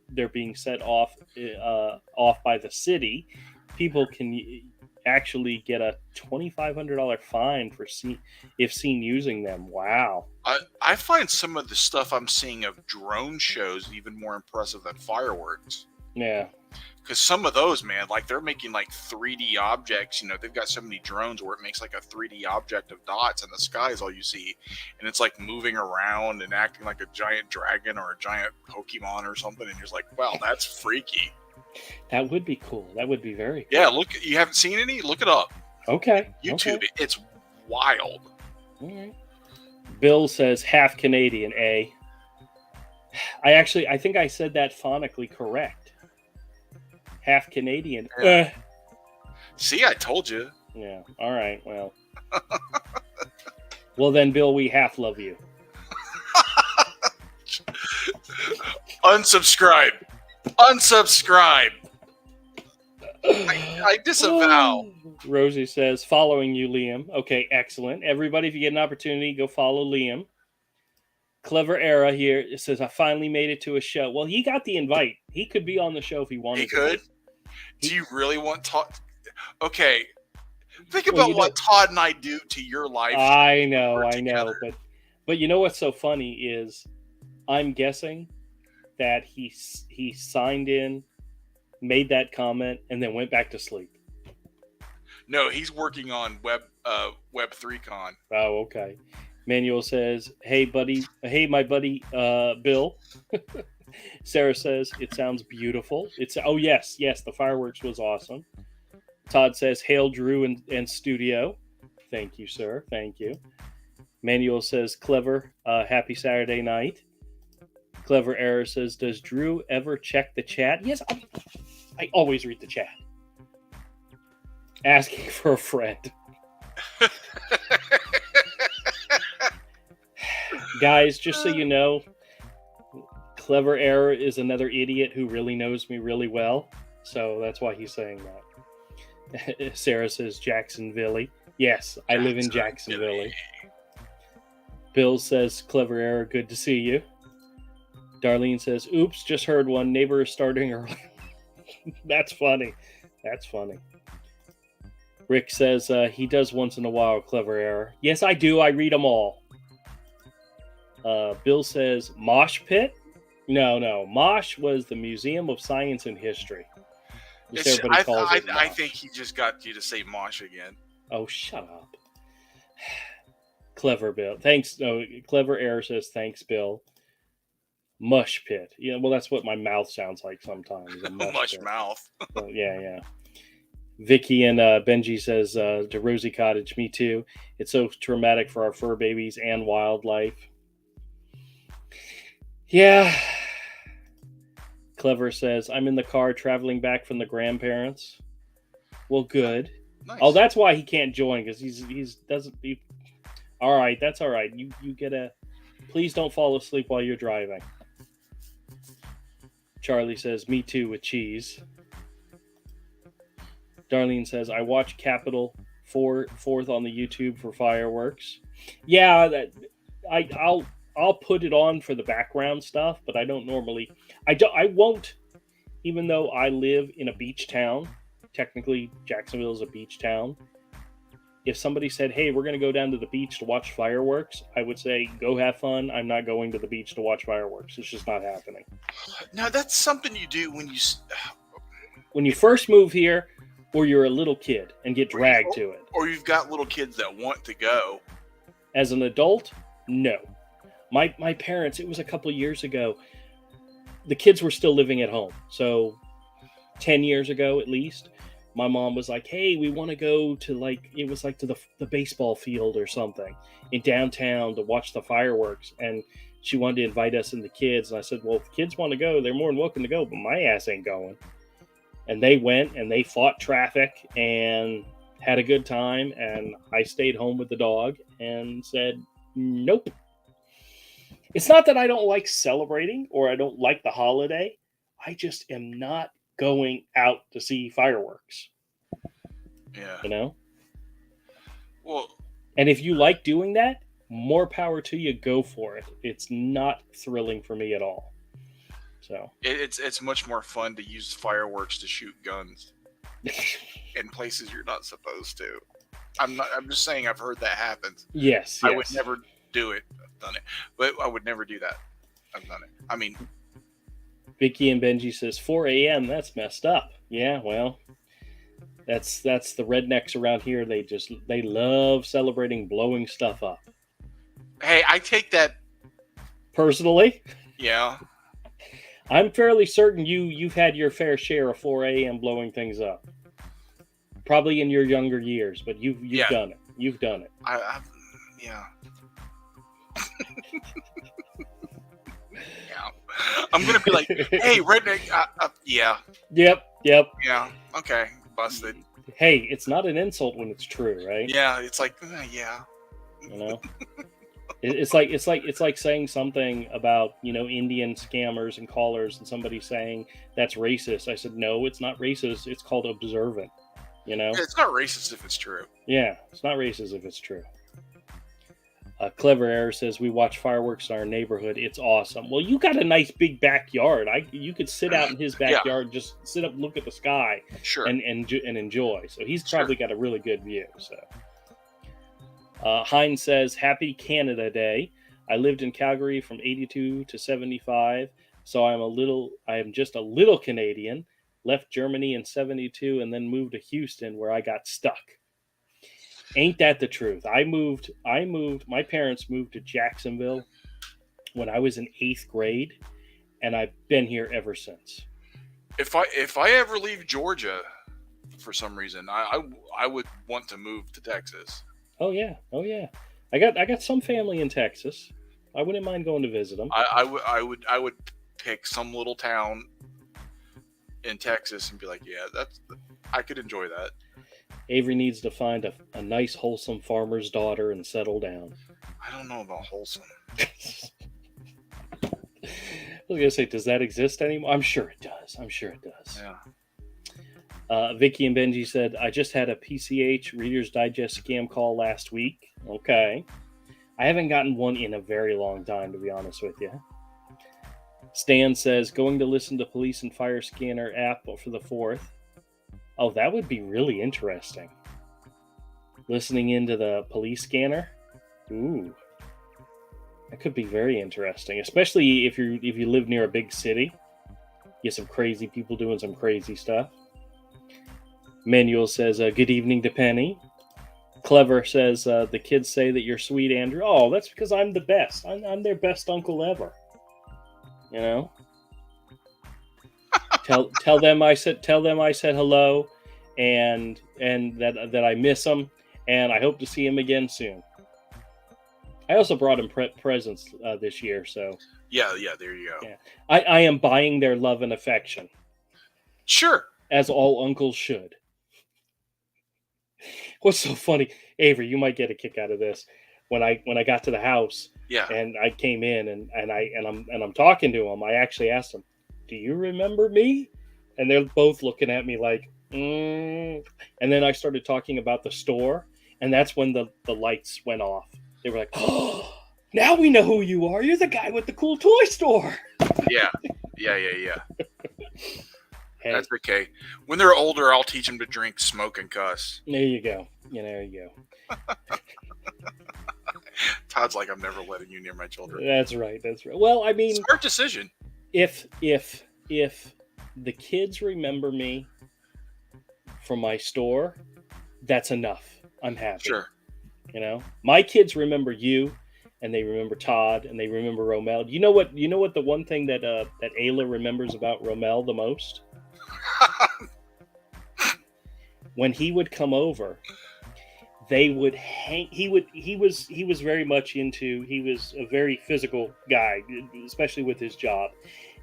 they're being set off by the city. People can actually get a $2,500 fine if seen using them. Wow. I find some of the stuff I'm seeing of drone shows even more impressive than fireworks. Yeah. Because some of those, man, like they're making like 3D objects. You know, they've got so many drones where it makes like a 3D object of dots in the sky is all you see. And it's like moving around and acting like a giant dragon or a giant Pokemon or something. And you're just like, wow, that's freaky. That would be cool. That would be very cool. Yeah, look, you haven't seen any? Look it up. Okay. YouTube, okay. It's wild. All right. Bill says half Canadian, eh? I think I said that phonically correct. Half Canadian. Yeah. See, I told you. Yeah. All right. Well. Well then, Bill, we half love you. Unsubscribe. I disavow. Rosie says, following you, Liam. Okay, excellent. Everybody, if you get an opportunity, go follow Liam. Clever Era here. It says, I finally made it to a show. Well, he got the invite. He could be on the show if he wanted to. He could? Do you really want Todd? Okay. Think about what Todd and I do to your life. I know. But you know what's so funny is I'm guessing that he signed in, made that comment, and then went back to sleep. No, he's working on Web 3Con. Oh, okay. Manuel says, hey, my buddy, Bill. Sarah says, it sounds beautiful. Yes, the fireworks was awesome. Todd says, hail Drew and studio. Thank you, sir. Thank you. Manuel says, clever, happy Saturday night. Clever Error says, does Drew ever check the chat? Yes, I always read the chat. Asking for a friend. Guys, just so you know, Clever Error is another idiot who really knows me really well. So that's why he's saying that. Sarah says Jacksonville. Yes, I live in Jacksonville. Bill says, Clever Error, good to see you. Darlene says, oops, just heard one. Neighbor is starting early. That's funny. Rick says, he does once in a while, Clever Error. Yes, I do. I read them all. Bill says, Mosh Pit? No. Mosh was the Museum of Science and History. I think he just got you to say Mosh again. Oh, shut up. Clever Bill. Thanks. No, Clever Error says, thanks, Bill. Mush Pit. Yeah, well, that's what my mouth sounds like sometimes. A mush mouth. So, yeah. Vicky and Benji says to Rosie Cottage, me too. It's so traumatic for our fur babies and wildlife. Yeah. Clever says, I'm in the car traveling back from the grandparents. Well, good. Nice. Oh, that's why he can't join, because he's doesn't. All right, that's all right. You get a. Please don't fall asleep while you're driving. Charlie says, me too, with cheese. Darlene says, I watch Capitol 4th on the YouTube for fireworks. Yeah, I'll put it on for the background stuff, but I don't normally. I won't, even though I live in a beach town. Technically, Jacksonville is a beach town. If somebody said, hey, we're going to go down to the beach to watch fireworks, I would say, go have fun. I'm not going to the beach to watch fireworks. It's just not happening. Now, that's something you do when you first move here, or you're a little kid and get dragged to it. Or you've got little kids that want to go. As an adult, no. My parents, it was a couple years ago, the kids were still living at home. So 10 years ago, at least, my mom was like, hey, we want to go to to the baseball field or something in downtown to watch the fireworks. And she wanted to invite us and the kids. And I said, well, if kids want to go, they're more than welcome to go, but my ass ain't going. And they went and they fought traffic and had a good time. And I stayed home with the dog and said, nope. It's not that I don't like celebrating or I don't like the holiday. I just am not going out to see fireworks. Yeah. You know? Well, and if you like doing that, more power to you, go for it. It's not thrilling for me at all. So it's much more fun to use fireworks to shoot guns in places you're not supposed to. I'm just saying I've heard that happens. Yes. I would never do it. I've done it. But I would never do that. I've done it. I mean, Vicky and Benji says 4 a.m. That's messed up. Yeah, well, that's the rednecks around here. They love celebrating blowing stuff up. Hey, I take that personally. Yeah. I'm fairly certain you've had your fair share of 4 a.m. blowing things up. Probably in your younger years, but you've done it. You've done it. Yeah. Yeah. I'm gonna be like, hey, redneck. Yeah. Yep. Yeah. Okay. Busted. Hey, it's not an insult when it's true, right? Yeah. It's like, yeah. You know. It's like saying something about, Indian scammers and callers and somebody saying that's racist. I said, no, it's not racist. It's called observant. It's not racist if it's true. Yeah, it's not racist if it's true. Clever Air says we watch fireworks in our neighborhood. It's awesome. Well, you got a nice big backyard. You could sit out in his backyard, just sit up, and look at the sky, sure, and enjoy. So he's probably got a really good view. So. Hines says, happy Canada Day. I lived in Calgary from 82 to 75, so I am just a little Canadian. Left Germany in 72 and then moved to Houston where I got stuck. Ain't that the truth? My parents moved to Jacksonville when I was in 8th grade, and I've been here ever since. If I ever leave Georgia for some reason, I would want to move to Texas. Oh yeah. I got some family in Texas. I wouldn't mind going to visit them. I would pick some little town in Texas and be like, yeah, I could enjoy that. Avery needs to find a nice, wholesome farmer's daughter and settle down. I don't know about wholesome. I was gonna say, does that exist anymore? I'm sure it does. Yeah. Vicky and Benji said, I just had a PCH Reader's Digest scam call last week. Okay. I haven't gotten one in a very long time, to be honest with you. Stan says, going to listen to Police and Fire Scanner app for the 4th. Oh, that would be really interesting. Listening into the police scanner? Ooh. That could be very interesting, especially if you live near a big city. Get some crazy people doing some crazy stuff. Manuel says, good evening to Penny. Clever says, the kids say that you're sweet, Andrew. Oh, that's because I'm the best. I'm their best uncle ever. Tell them I said hello, and that I miss them, and I hope to see him again soon. I also brought him presents this year, so Yeah, there you go. Yeah. I am buying their love and affection. Sure. As all uncles should. What's so funny, Avery, you might get a kick out of this. When I got to the house, Yeah. and I came in and I'm talking to them, I actually asked them, "Do you remember me?" And they're both looking at me like, And then I started talking about the store, and that's when the lights went off. They were like, "Oh, now we know who you are. You're the guy with the cool toy store." Yeah. Hey, that's okay. When they're older, I'll teach them to drink, smoke, and cuss. there you go. There you go. Todd's like, I'm never letting you near my children. That's right. Well, I mean, smart decision. If the kids remember me from my store, that's enough. I'm happy. Sure. My kids remember you, and they remember Todd, and they remember Romel. You know what the one thing that Ayla remembers about Romel the most? When he would come over, they would hang. He was very much into. He was a very physical guy, especially with his job,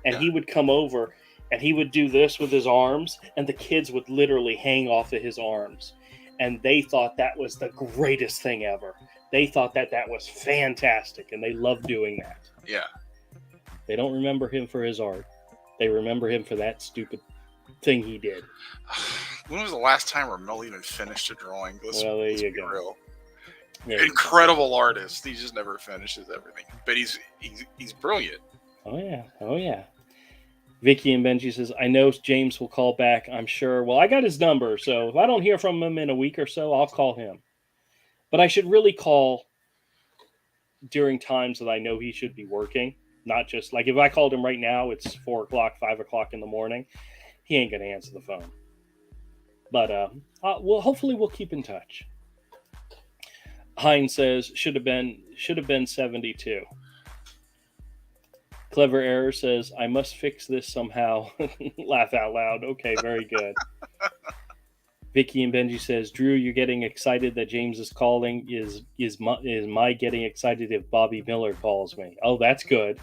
and he would come over and he would do this with his arms, and the kids would literally hang off of his arms, and they thought that was the greatest thing ever. They thought that was fantastic, and they loved doing that. Yeah. They don't remember him for his art. They remember him for that stupid thing he did. When was the last time Romel even finished a drawing? There you go. Incredible artist. He just never finishes everything, but he's brilliant. Oh yeah. Vicky and Benji says, I know James will call back, I'm sure. Well, I got his number, so if I don't hear from him in a week or so, I'll call him. But I should really call during times that I know he should be working. Not just, like, if I called him right now, it's 4 o'clock, 5 o'clock in the morning. He ain't going to answer the phone. But hopefully we'll keep in touch. Hines says, should have been 72. Clever Error says, I must fix this somehow. Laugh out loud. Okay, very good. Vicky and Benji says, Drew, you're getting excited that James is calling. Is my getting excited if Bobby Miller calls me? Oh, that's good.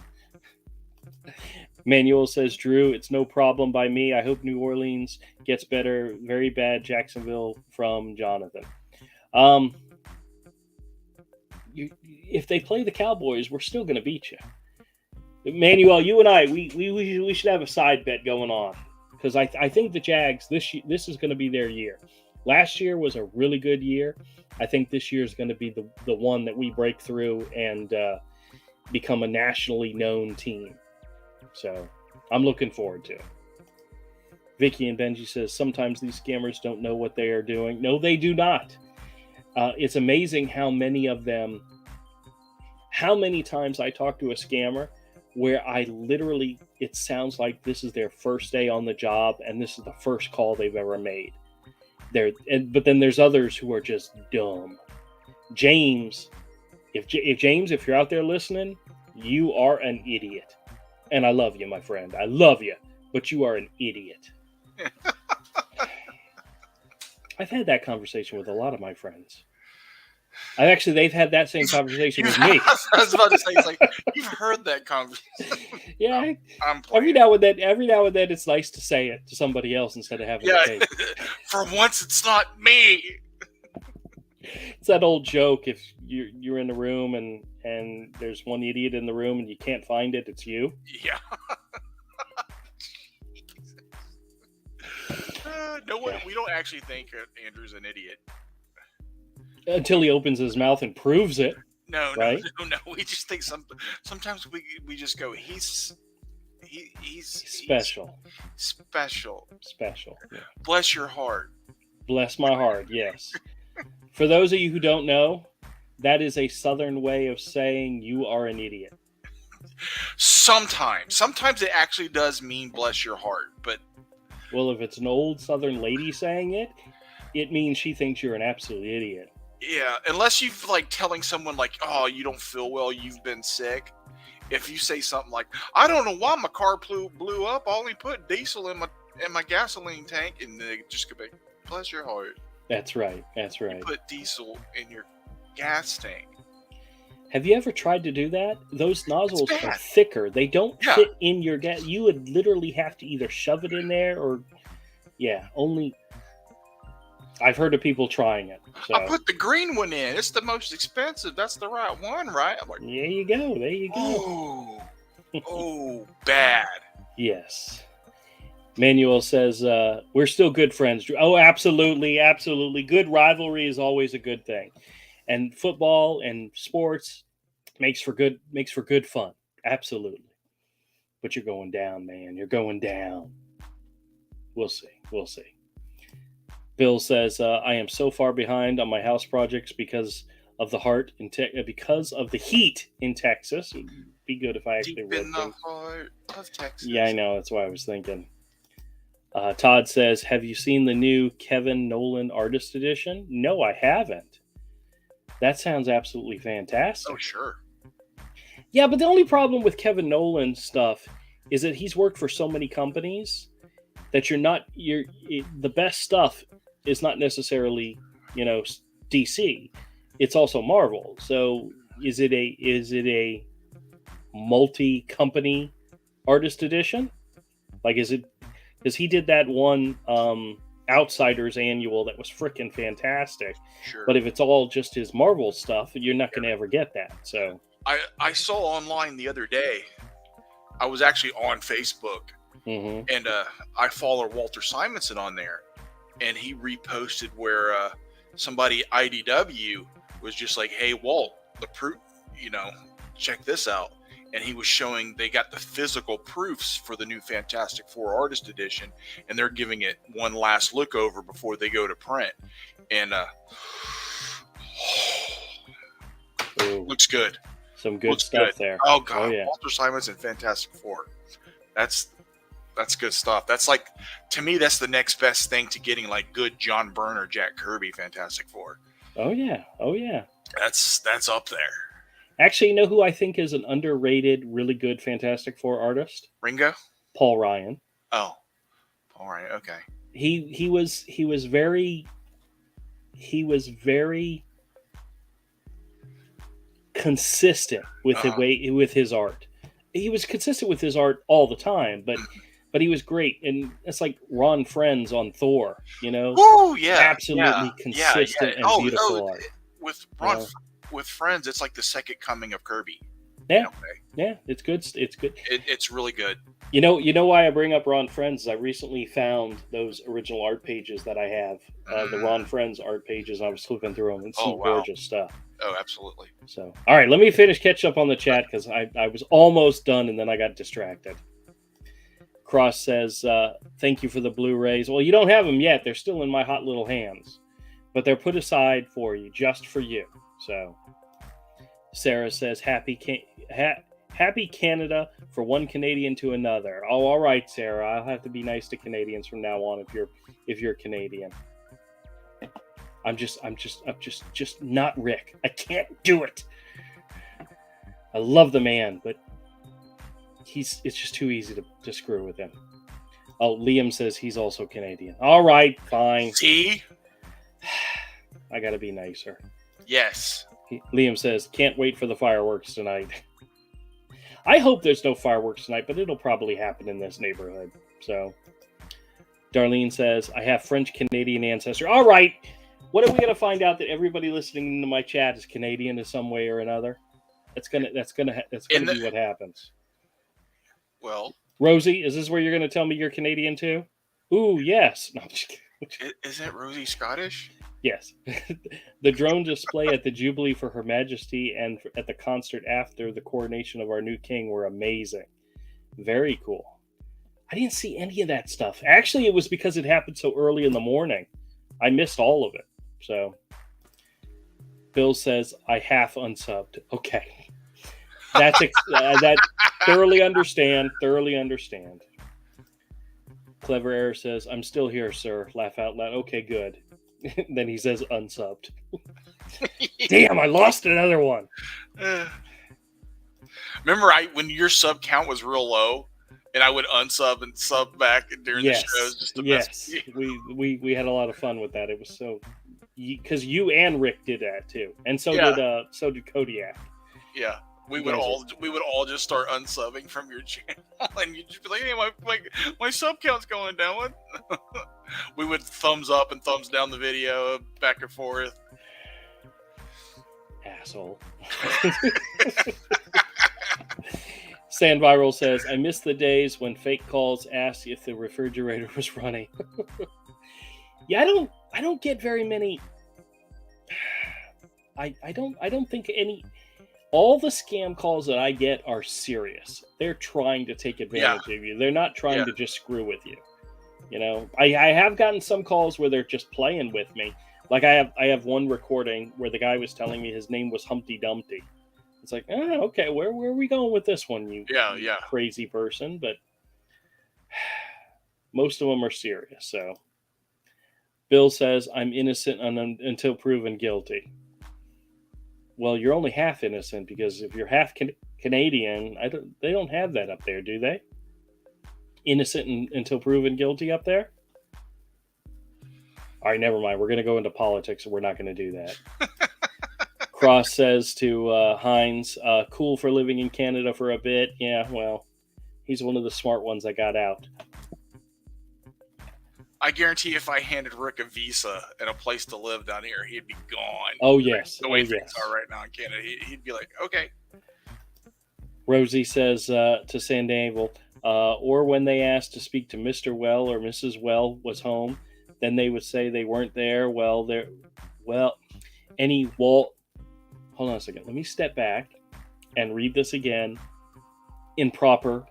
Manuel says, Drew, it's no problem by me. I hope New Orleans gets better. Very bad Jacksonville from Jonathan. If they play the Cowboys, we're still going to beat you. Manuel, you and I, we should have a side bet going on, because I think the Jags this is going to be their year. Last year was a really good year. I think this year is going to be the one that we break through and become a nationally known team. So I'm looking forward to it. Vicky and Benji says, sometimes these scammers don't know what they are doing. No, they do not. It's amazing how many times I talk to a scammer where I literally, it sounds like this is their first day on the job and this is the first call they've ever made. But then there's others who are just dumb. James, if you're out there listening, you are an idiot. And I love you, my friend. I love you, but you are an idiot. I've had that conversation with a lot of my friends. They've had that same conversation with me. I was about to say, it's like, you've heard that conversation. Yeah. I'm every now and then, it's nice to say it to somebody else instead of having to say it. For once, it's not me. It's that old joke. If you're in the room and there's one idiot in the room and you can't find it, it's you. Yeah. We don't actually think Andrew's an idiot. Until he opens his mouth and proves it. No. We just think sometimes we just go, he's special. Special. Yeah. Bless your heart. Bless my heart, yes. For those of you who don't know, that is a Southern way of saying you are an idiot. Sometimes it actually does mean bless your heart, but... Well, if it's an old Southern lady saying it, it means she thinks you're an absolute idiot. Yeah, unless you've telling someone oh, you don't feel well, you've been sick. If you say something like, I don't know why my car blew up, I only put diesel in my gasoline tank, and they just go back, bless your heart. That's right. You put diesel in your gas tank. Have you ever tried to do that? Those nozzles are bad. thicker. They don't Yeah. fit in your gas. You would literally have to either shove it in there or, only. I've heard of people trying it. So. I put the green one in. It's the most expensive. That's the right one, right? I'm like, there you go. There you go. Oh, bad. Yes. Manuel says, we're still good friends. Oh, absolutely. Absolutely. Good rivalry is always a good thing. And football and sports makes for good fun. Absolutely. But you're going down, man. You're going down. We'll see. We'll see. Bill says, I am so far behind on my house projects because of the because of the heat in Texas. It would be good if I actually Deep read in the heart of Texas. Yeah, I know. That's what I was thinking. Todd says, have you seen the new Kevin Nolan Artist Edition? No, I haven't. That sounds absolutely fantastic. Oh, sure. Yeah, but the only problem with Kevin Nolan stuff is that he's worked for so many companies that the best stuff is not necessarily, DC. It's also Marvel. So is it a multi-company artist edition? Like, is it, because he did that one Outsiders annual that was freaking fantastic. Sure. But if it's all just his Marvel stuff, you're not going to ever get that. So I saw online the other day, I was actually on Facebook, and I follow Walter Simonson on there, and he reposted where somebody IDW was just like, hey, Walt, the proof, check this out. And he was showing they got the physical proofs for the new Fantastic Four Artist Edition, and they're giving it one last look over before they go to print. And looks good. Some good stuff there. Oh god, yeah. Walter Simonson, Fantastic Four. That's good stuff. That's like, to me, that's the next best thing to getting like good John Byrne or Jack Kirby Fantastic Four. Oh yeah. That's up there. Actually, you know who I think is an underrated, really good Fantastic Four artist? Ringo? Paul Ryan. Oh, Paul Ryan. Okay. He was very consistent with the way with his art. He was consistent with his art all the time, but he was great, and it's like Ron Friends on Thor. Oh yeah, absolutely consistent and beautiful art. With Ron. With Friends, it's like the second coming of Kirby. Yeah, it's good. It's good. It's really good. You know why I bring up Ron Friends? I recently found those original art pages that I have, the Ron Friends art pages. I was flipping through them, and some gorgeous stuff. Oh, absolutely. So, all right, let me catch up on the chat because I was almost done and then I got distracted. Cross says, "Thank you for the Blu-rays." Well, you don't have them yet; they're still in my hot little hands, but they're put aside for you, just for you. So, Sarah says, happy Canada for one Canadian to another. Oh, all right, Sarah. I'll have to be nice to Canadians from now on if you're Canadian. I'm just not Rick. I can't do it. I love the man, but it's just too easy to screw with him. Oh, Liam says he's also Canadian. All right, fine. See? I gotta be nicer. Yes. Liam says, can't wait for the fireworks tonight. I hope there's no fireworks tonight, but it'll probably happen in this neighborhood. So, Darlene says, I have French-Canadian ancestry. All right. What are we going to find out that everybody listening to my chat is Canadian in some way or another? That's gonna be what happens. Well, Rosie, is this where you're going to tell me you're Canadian too? Ooh, yes. No, isn't Rosie Scottish? Yes. The drone display at the Jubilee for Her Majesty and at the concert after the coronation of our new king were amazing. Very cool. I didn't see any of that stuff. Actually, it was because it happened so early in the morning. I missed all of it. So, Bill says, I half unsubbed. Okay. That thoroughly understand. Clever Air says, I'm still here, sir. Laugh out loud. Okay, good. Then he says unsubbed. Damn, I lost another one. Remember when your sub count was real low and I would unsub and sub back during the shows just to mess with you? We had a lot of fun with that. It was so, because you and Rick did that too, and so did Kodiak. Yeah. We You would guys are- all just start unsubbing from your channel, and you'd just be like, "Hey, my sub count's going down." What? We would thumbs up and thumbs down the video back and forth. Asshole. Sand Viral says, I miss the days when fake calls asked if the refrigerator was running. Yeah, I don't get very many. I don't think any. All the scam calls that I get are serious. They're trying to take advantage of you. They're not trying to just screw with you. You know, I have gotten some calls where they're just playing with me. Like I have one recording where the guy was telling me his name was Humpty Dumpty. It's like, oh, okay, where are we going with this one, you crazy person? But most of them are serious. So Bill says, I'm innocent until proven guilty. Well, you're only half innocent, because if you're half Canadian, they don't have that up there, do they? Innocent until proven guilty up there? All right, never mind. We're going to go into politics, and we're not going to do that. Cross says to Hines, cool for living in Canada for a bit. Yeah, well, he's one of the smart ones that got out. I guarantee if I handed Rick a visa and a place to live down here, he'd be gone. Oh, yes. The way things are right now in Canada, he'd be like, okay. Rosie says to Sandanville, or when they asked to speak to Mr. Well or Mrs. Well was home, then they would say they weren't there. Hold on a second. Let me step back and read this again in proper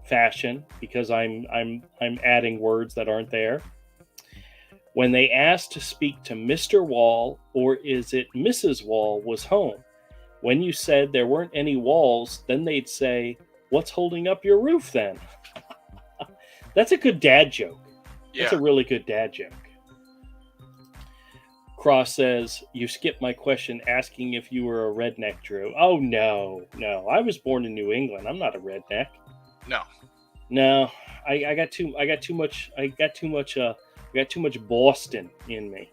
fashion, because I'm adding words that aren't there. When they asked to speak to Mr. Wall, or is it Mrs. Wall, was home, when you said there weren't any walls, then they'd say, what's holding up your roof then? That's a good dad joke. That's a really good dad joke. Cross says, you skipped my question asking if you were a redneck, Drew. Oh, no. I was born in New England. I'm not a redneck. No. I got too much Boston in me.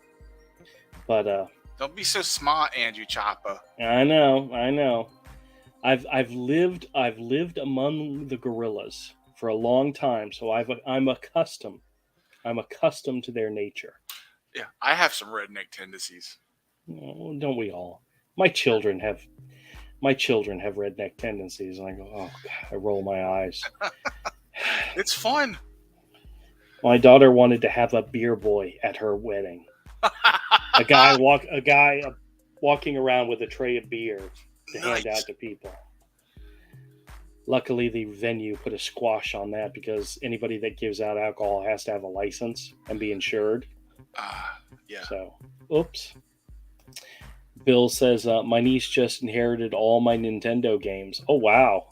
But don't be so smart, Andrew Chopper. I know. I've lived among the gorillas for a long time, so I'm accustomed to their nature. Yeah, I have some redneck tendencies. Oh, don't we all? My children have redneck tendencies, and I go, oh God, I roll my eyes. It's fun. My daughter wanted to have a beer boy at her wedding. a guy walking around with a tray of beer to hand out to people. Luckily, the venue put a squash on that, because anybody that gives out alcohol has to have a license and be insured. Yeah. So, oops. Bill says, my niece just inherited all my Nintendo games. Oh, wow.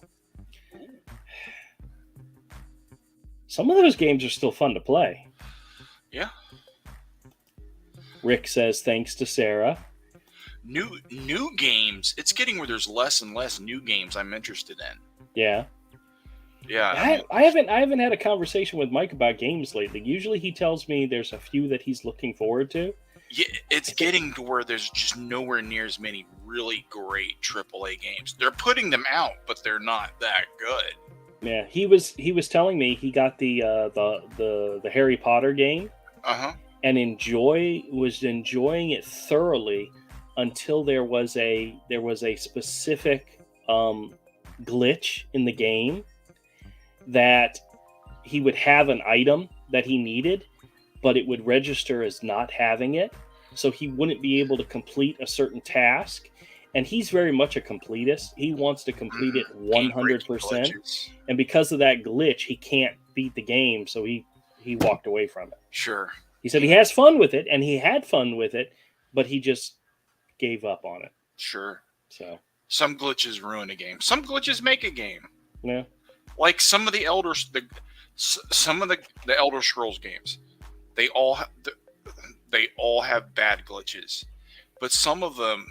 Some of those games are still fun to play. Yeah. Rick says, thanks to Sarah. New games. It's getting where there's less and less new games I'm interested in. Yeah. Yeah. I haven't had a conversation with Mike about games lately. Usually he tells me there's a few that he's looking forward to. Yeah, it's getting to where there's just nowhere near as many really great AAA games. They're putting them out, but they're not that good. Yeah, he was telling me he got the Harry Potter game, and was enjoying it thoroughly until there was a specific glitch in the game that he would have an item that he needed, but it would register as not having it, so he wouldn't be able to complete a certain task. And he's very much a completist. He wants to complete it 100%. And because of that glitch, he can't beat the game, so he walked away from it. Sure. He said he has fun with it, and he had fun with it, but he just gave up on it. Sure. So some glitches ruin a game. Some glitches make a game. Yeah. Like some of the Elder Scrolls games. They all have bad glitches, but some of them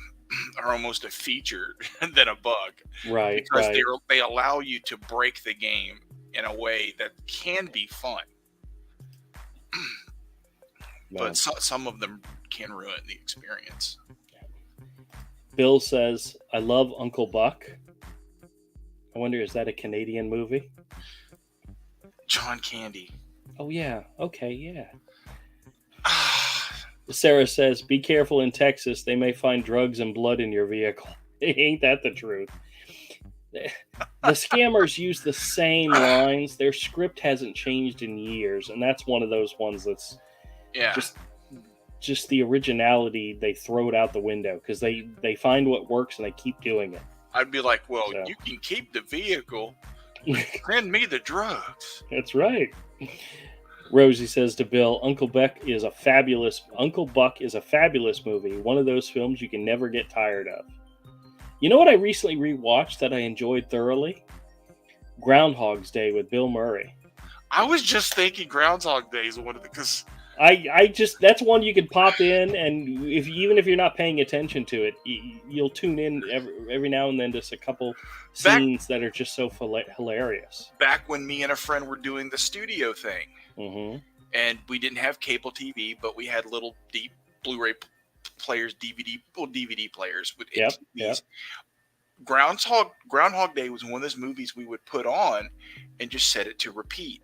are almost a feature than a bug, right? Because they allow you to break the game in a way that can be fun, but some of them can ruin the experience. Bill says, I love Uncle Buck. I wonder, is that a Canadian movie? John Candy. Oh, yeah. Okay, yeah. Sarah says, be careful in Texas. They may find drugs and blood in your vehicle. Ain't that the truth? The scammers use the same lines. Their script hasn't changed in years, and that's one of those ones that's just the originality. They throw it out the window because they find what works and they keep doing it. I'd be like, well, you can keep the vehicle, send me the drugs. That's right. Rosie says to Bill, Uncle Buck is a fabulous movie. One of those films you can never get tired of. You know what I recently rewatched that I enjoyed thoroughly? Groundhog's Day with Bill Murray. I was just thinking Groundhog Day is one of the, because that's one you can pop in, and even if you're not paying attention to it, you'll tune in every now and then, just a couple scenes that are just so hilarious. Back when me and a friend were doing the studio thing, and we didn't have cable TV, but we had little deep Blu-ray players, DVD players with TVs. Yep. Groundhog Day was one of those movies we would put on and just set it to repeat,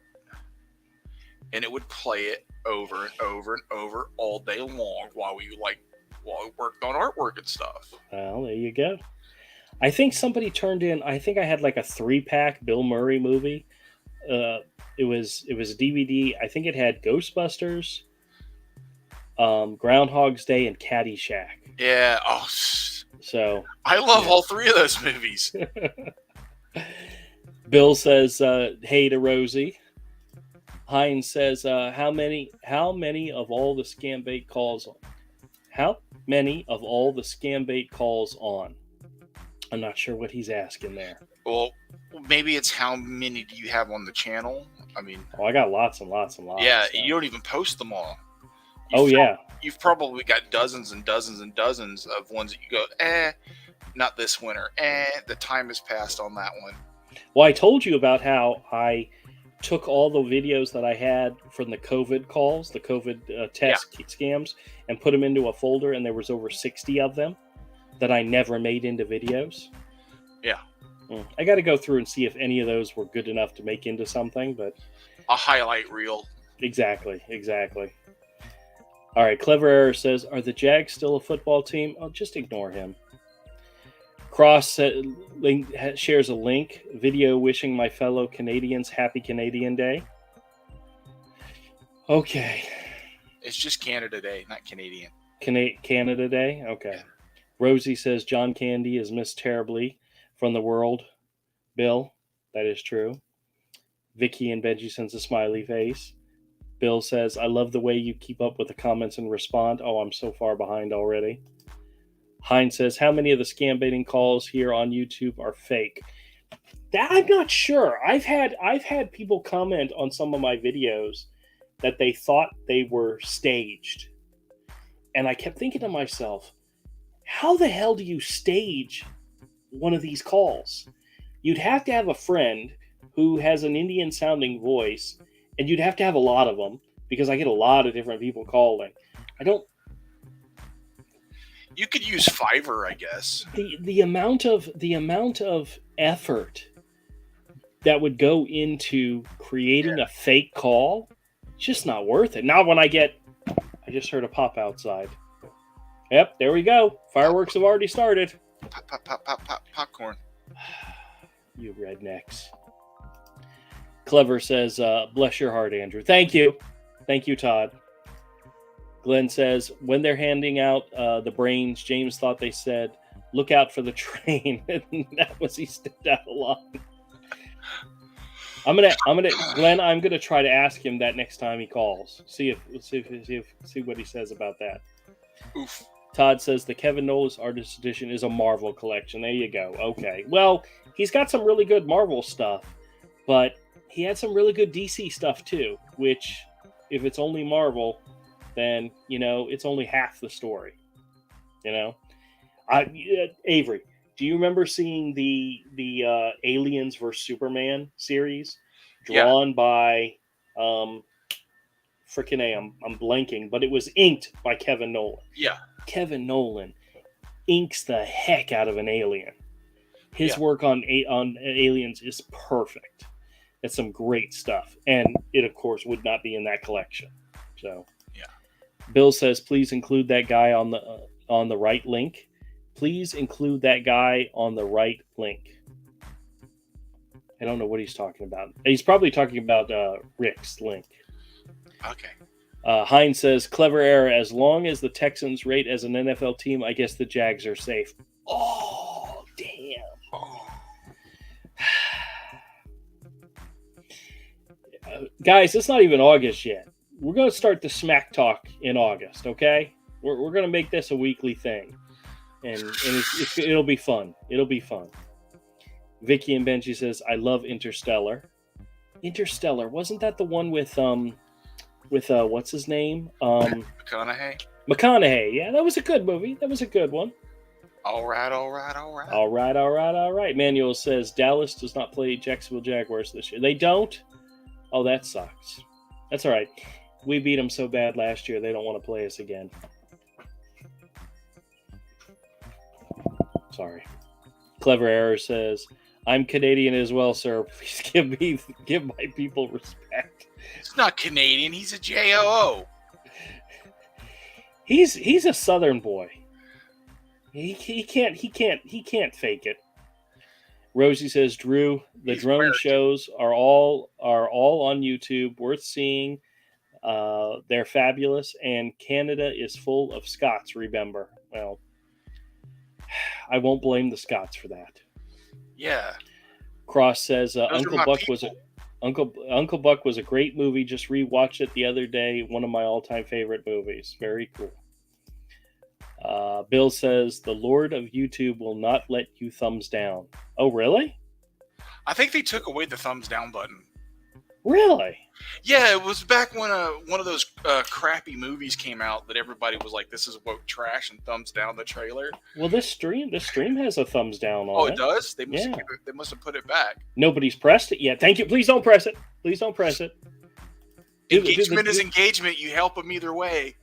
and it would play it over and over and over all day long while we worked on artwork and stuff. Well, there you go. I think somebody turned in. I think I had like a 3-pack Bill Murray movie. It was a DVD. I think it had Ghostbusters, Groundhog's Day, and Caddyshack. Yeah. Oh, so I love all three of those movies. Bill says, "Hey" to Rosie. Hines says, "How many of all the scam bait calls? How many of all the scam bait calls on?" I'm not sure what he's asking there. Well, maybe it's how many do you have on the channel? I mean, I got lots and lots and lots. Yeah, so. You don't even post them all. You've probably got dozens and dozens and dozens of ones that you go, not this one, or the time has passed on that one. Well, I told you about how I took all the videos that I had from the COVID calls, the COVID test scams, and put them into a folder, and there was over 60 of them that I never made into videos. Yeah. I got to go through and see if any of those were good enough to make into something, but a highlight reel. Exactly. All right, Clever Error says, "Are the Jags still a football team?" Oh, just ignore him. Cross shares a link video wishing my fellow Canadians Happy Canadian Day. Okay. It's just Canada Day, not Canadian. Canada Day? Okay. Yeah. Rosie says John Candy is missed terribly from the world. Bill, that is true. Vicky and Benji sends a smiley face. Bill says, I love the way you keep up with the comments and respond. Oh, I'm so far behind already. Hines says, how many of the scam baiting calls here on YouTube are fake? That I'm not sure. I've had people comment on some of my videos that they thought they were staged. And I kept thinking to myself, how the hell do you stage one of these calls? You'd have to have a friend who has an Indian sounding voice, and you'd have to have a lot of them because I get a lot of different people calling. You could use Fiverr, I guess. The amount of effort that would go into creating a fake call, it's just not worth it. Now I just heard a pop outside. Yep, there we go. Fireworks have already started. Popcorn. You rednecks. Clever says, bless your heart, Andrew. Thank you. Thank you, Todd. Glenn says, when they're handing out the brains, James thought they said, look out for the train. And that was, he stepped out of line. Glenn, I'm gonna try to ask him that next time he calls. See what he says about that. Oof. Todd says the Kevin Knowles Artist Edition is a Marvel collection. There you go. Okay. Well, he's got some really good Marvel stuff, but he had some really good DC stuff too, which if it's only Marvel, then, it's only half the story. Avery, do you remember seeing the Aliens vs. Superman series drawn by I'm blanking, but it was inked by Kevin Nolan. Yeah. Kevin Nolan inks the heck out of an Alien. His Yeah. work on Aliens is perfect. It's some great stuff, and it of course would not be in that collection. So, Yeah. Bill says, please include that guy on the right link. Please include that guy on the right link. I don't know what he's talking about. He's probably talking about Rick's link. Okay. Hines says, clever error. As long as the Texans rate as an NFL team, I guess the Jags are safe. Oh, damn. Oh. Guys, it's not even August yet. We're going to start the smack talk in August, okay? We're going to make this a weekly thing. And it'll be fun. It'll be fun. Vicky and Benji says, I love Interstellar. Interstellar, wasn't that the one with what's his name? McConaughey. Yeah, that was a good movie. That was a good one. All right. All right. Manuel says Dallas does not play Jacksonville Jaguars this year. They don't? Oh, that sucks. That's all right. We beat them so bad last year, they don't want to play us again. Sorry. Clever Error says, I'm Canadian as well, sir. Please give my people respect. He's not Canadian. He's a JOO. He's a Southern boy. He can't fake it. Rosie says, Drew, the drone American. shows are all on YouTube, worth seeing. They're fabulous, and Canada is full of Scots. Remember, well, I won't blame the Scots for that. Yeah. Cross says Uncle Buck was a great movie. Just rewatched it the other day. One of my all-time favorite movies. Very cool. Bill says the Lord of YouTube will not let you thumbs down. Oh, really? I think they took away the thumbs down button. Really? Yeah, it was back when one of those crappy movies came out that everybody was like, "This is woke trash," and thumbs down the trailer. Well, this stream has a thumbs down on it. Oh, it does? They must have put it back. Nobody's pressed it yet. Thank you. Please don't press it. Please don't press it. Engagement is engagement. You help them either way.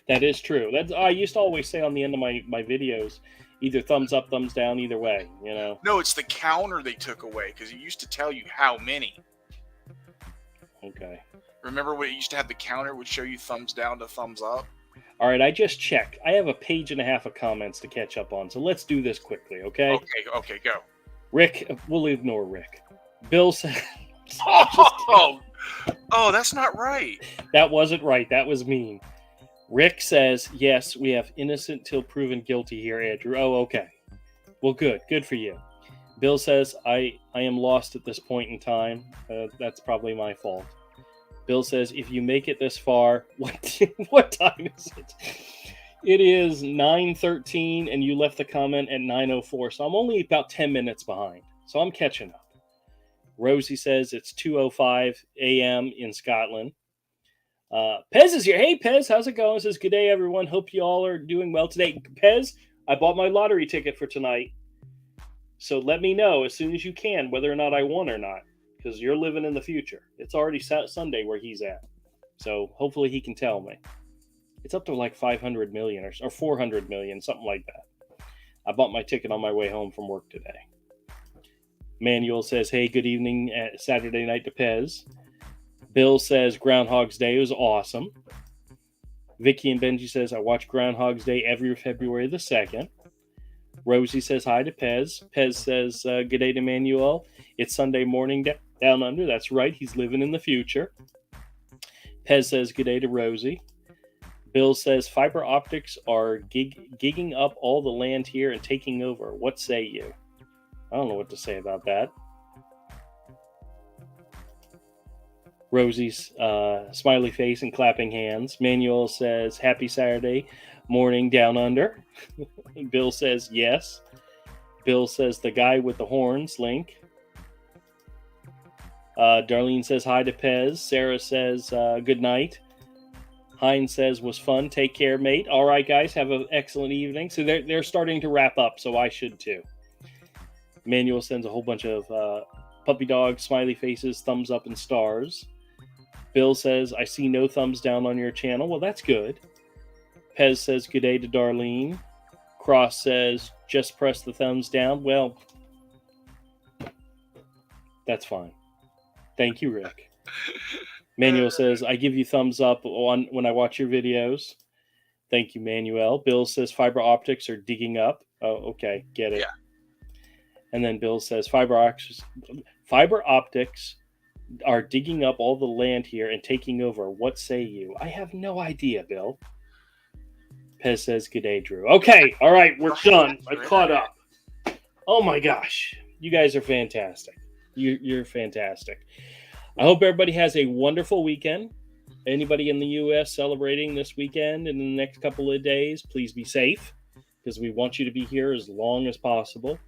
That is true. I used to always say on the end of my videos, either thumbs up, thumbs down, either way. You know. No, it's the counter they took away because it used to tell you how many. Okay. Remember when it used to have the counter would show you thumbs down to thumbs up? All right, I just checked. I have a page and a half of comments to catch up on, so let's do this quickly, okay? Okay, go. Rick, we'll ignore Rick. Bill said... Oh, that's not right. That wasn't right. That was mean. Rick says, yes, we have innocent till proven guilty here, Andrew. Oh, okay. Well, good. Good for you. Bill says, I am lost at this point in time. That's probably my fault. Bill says, if you make it this far, what time is it? It is 9:13, and you left the comment at 9:04, so I'm only about 10 minutes behind. So I'm catching up. Rosie says it's 2:05 a.m. in Scotland. Pez is here. Hey, Pez, how's it going? Says, good day, everyone. Hope you all are doing well today. Pez, I bought my lottery ticket for tonight. So let me know as soon as you can whether or not I won or not, because you're living in the future. It's already Sunday where he's at. So hopefully he can tell me. It's up to like 500 million or 400 million, something like that. I bought my ticket on my way home from work today. Manuel says, hey, good evening at Saturday night to Pez. Bill says Groundhog's Day was awesome. Vicky and Benji says, I watch Groundhog's Day every February the 2nd. Rosie says hi to Pez. Pez says, good day to Manuel. It's Sunday morning down under. That's right. He's living in the future. Pez says good day to Rosie. Bill says fiber optics are gigging up all the land here and taking over. What say you? I don't know what to say about that. Rosie's smiley face and clapping hands. Manuel says happy Saturday morning down under. Bill says yes. Bill says the guy with the horns, Link. Darlene says hi to Pez. Sarah says good night. Hines says was fun. Take care, mate. All right, guys, have an excellent evening. So they're starting to wrap up, so I should too. Manuel sends a whole bunch of puppy dog smiley faces, thumbs up, and stars. Bill says, I see no thumbs down on your channel. Well, that's good. Pez says good day to Darlene. Cross says, just press the thumbs down. Well, that's fine. Thank you, Rick. Manuel says, I give you thumbs up when I watch your videos. Thank you, Manuel. Bill says, fiber optics are digging up. Oh, okay. Get it. Yeah. And then Bill says, fiber optics are digging up all the land here and taking over. What say you? I have no idea, Bill. Pez says, good day, Drew. Okay. All right. We're done. I caught up. Oh, my gosh. You guys are fantastic. You're fantastic. I hope everybody has a wonderful weekend. Anybody in the U.S. celebrating this weekend and in the next couple of days, please be safe because we want you to be here as long as possible.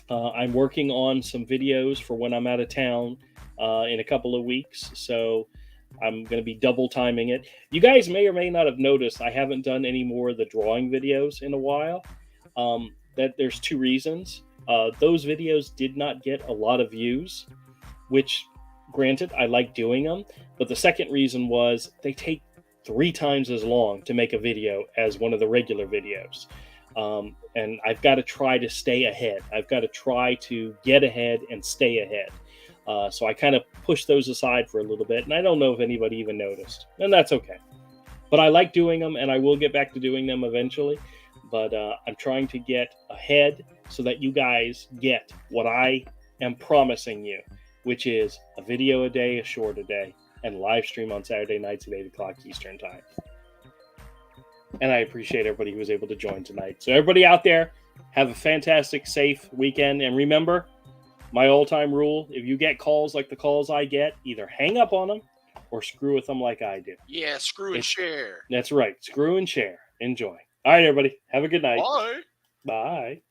I'm working on some videos for when I'm out of town in a couple of weeks, so I'm going to be double timing it. You guys may or may not have noticed I haven't done any more of the drawing videos in a while. That there's two reasons. Those videos did not get a lot of views, which, granted, I like doing them. But the second reason was they take 3 times as long to make a video as one of the regular videos. And I've got to try to stay ahead. I've got to try to get ahead and stay ahead. So I kind of pushed those aside for a little bit. And I don't know if anybody even noticed. And that's okay. But I like doing them, and I will get back to doing them eventually. But I'm trying to get ahead so that you guys get what I am promising you, which is a video a day, a short a day, and live stream on Saturday nights at 8 o'clock Eastern Time. And I appreciate everybody who was able to join tonight. So everybody out there, have a fantastic, safe weekend. And remember, my all-time rule, if you get calls like the calls I get, either hang up on them or screw with them like I do. Yeah, screw and share. That's right. Screw and share. Enjoy. All right, everybody. Have a good night. Bye. Bye.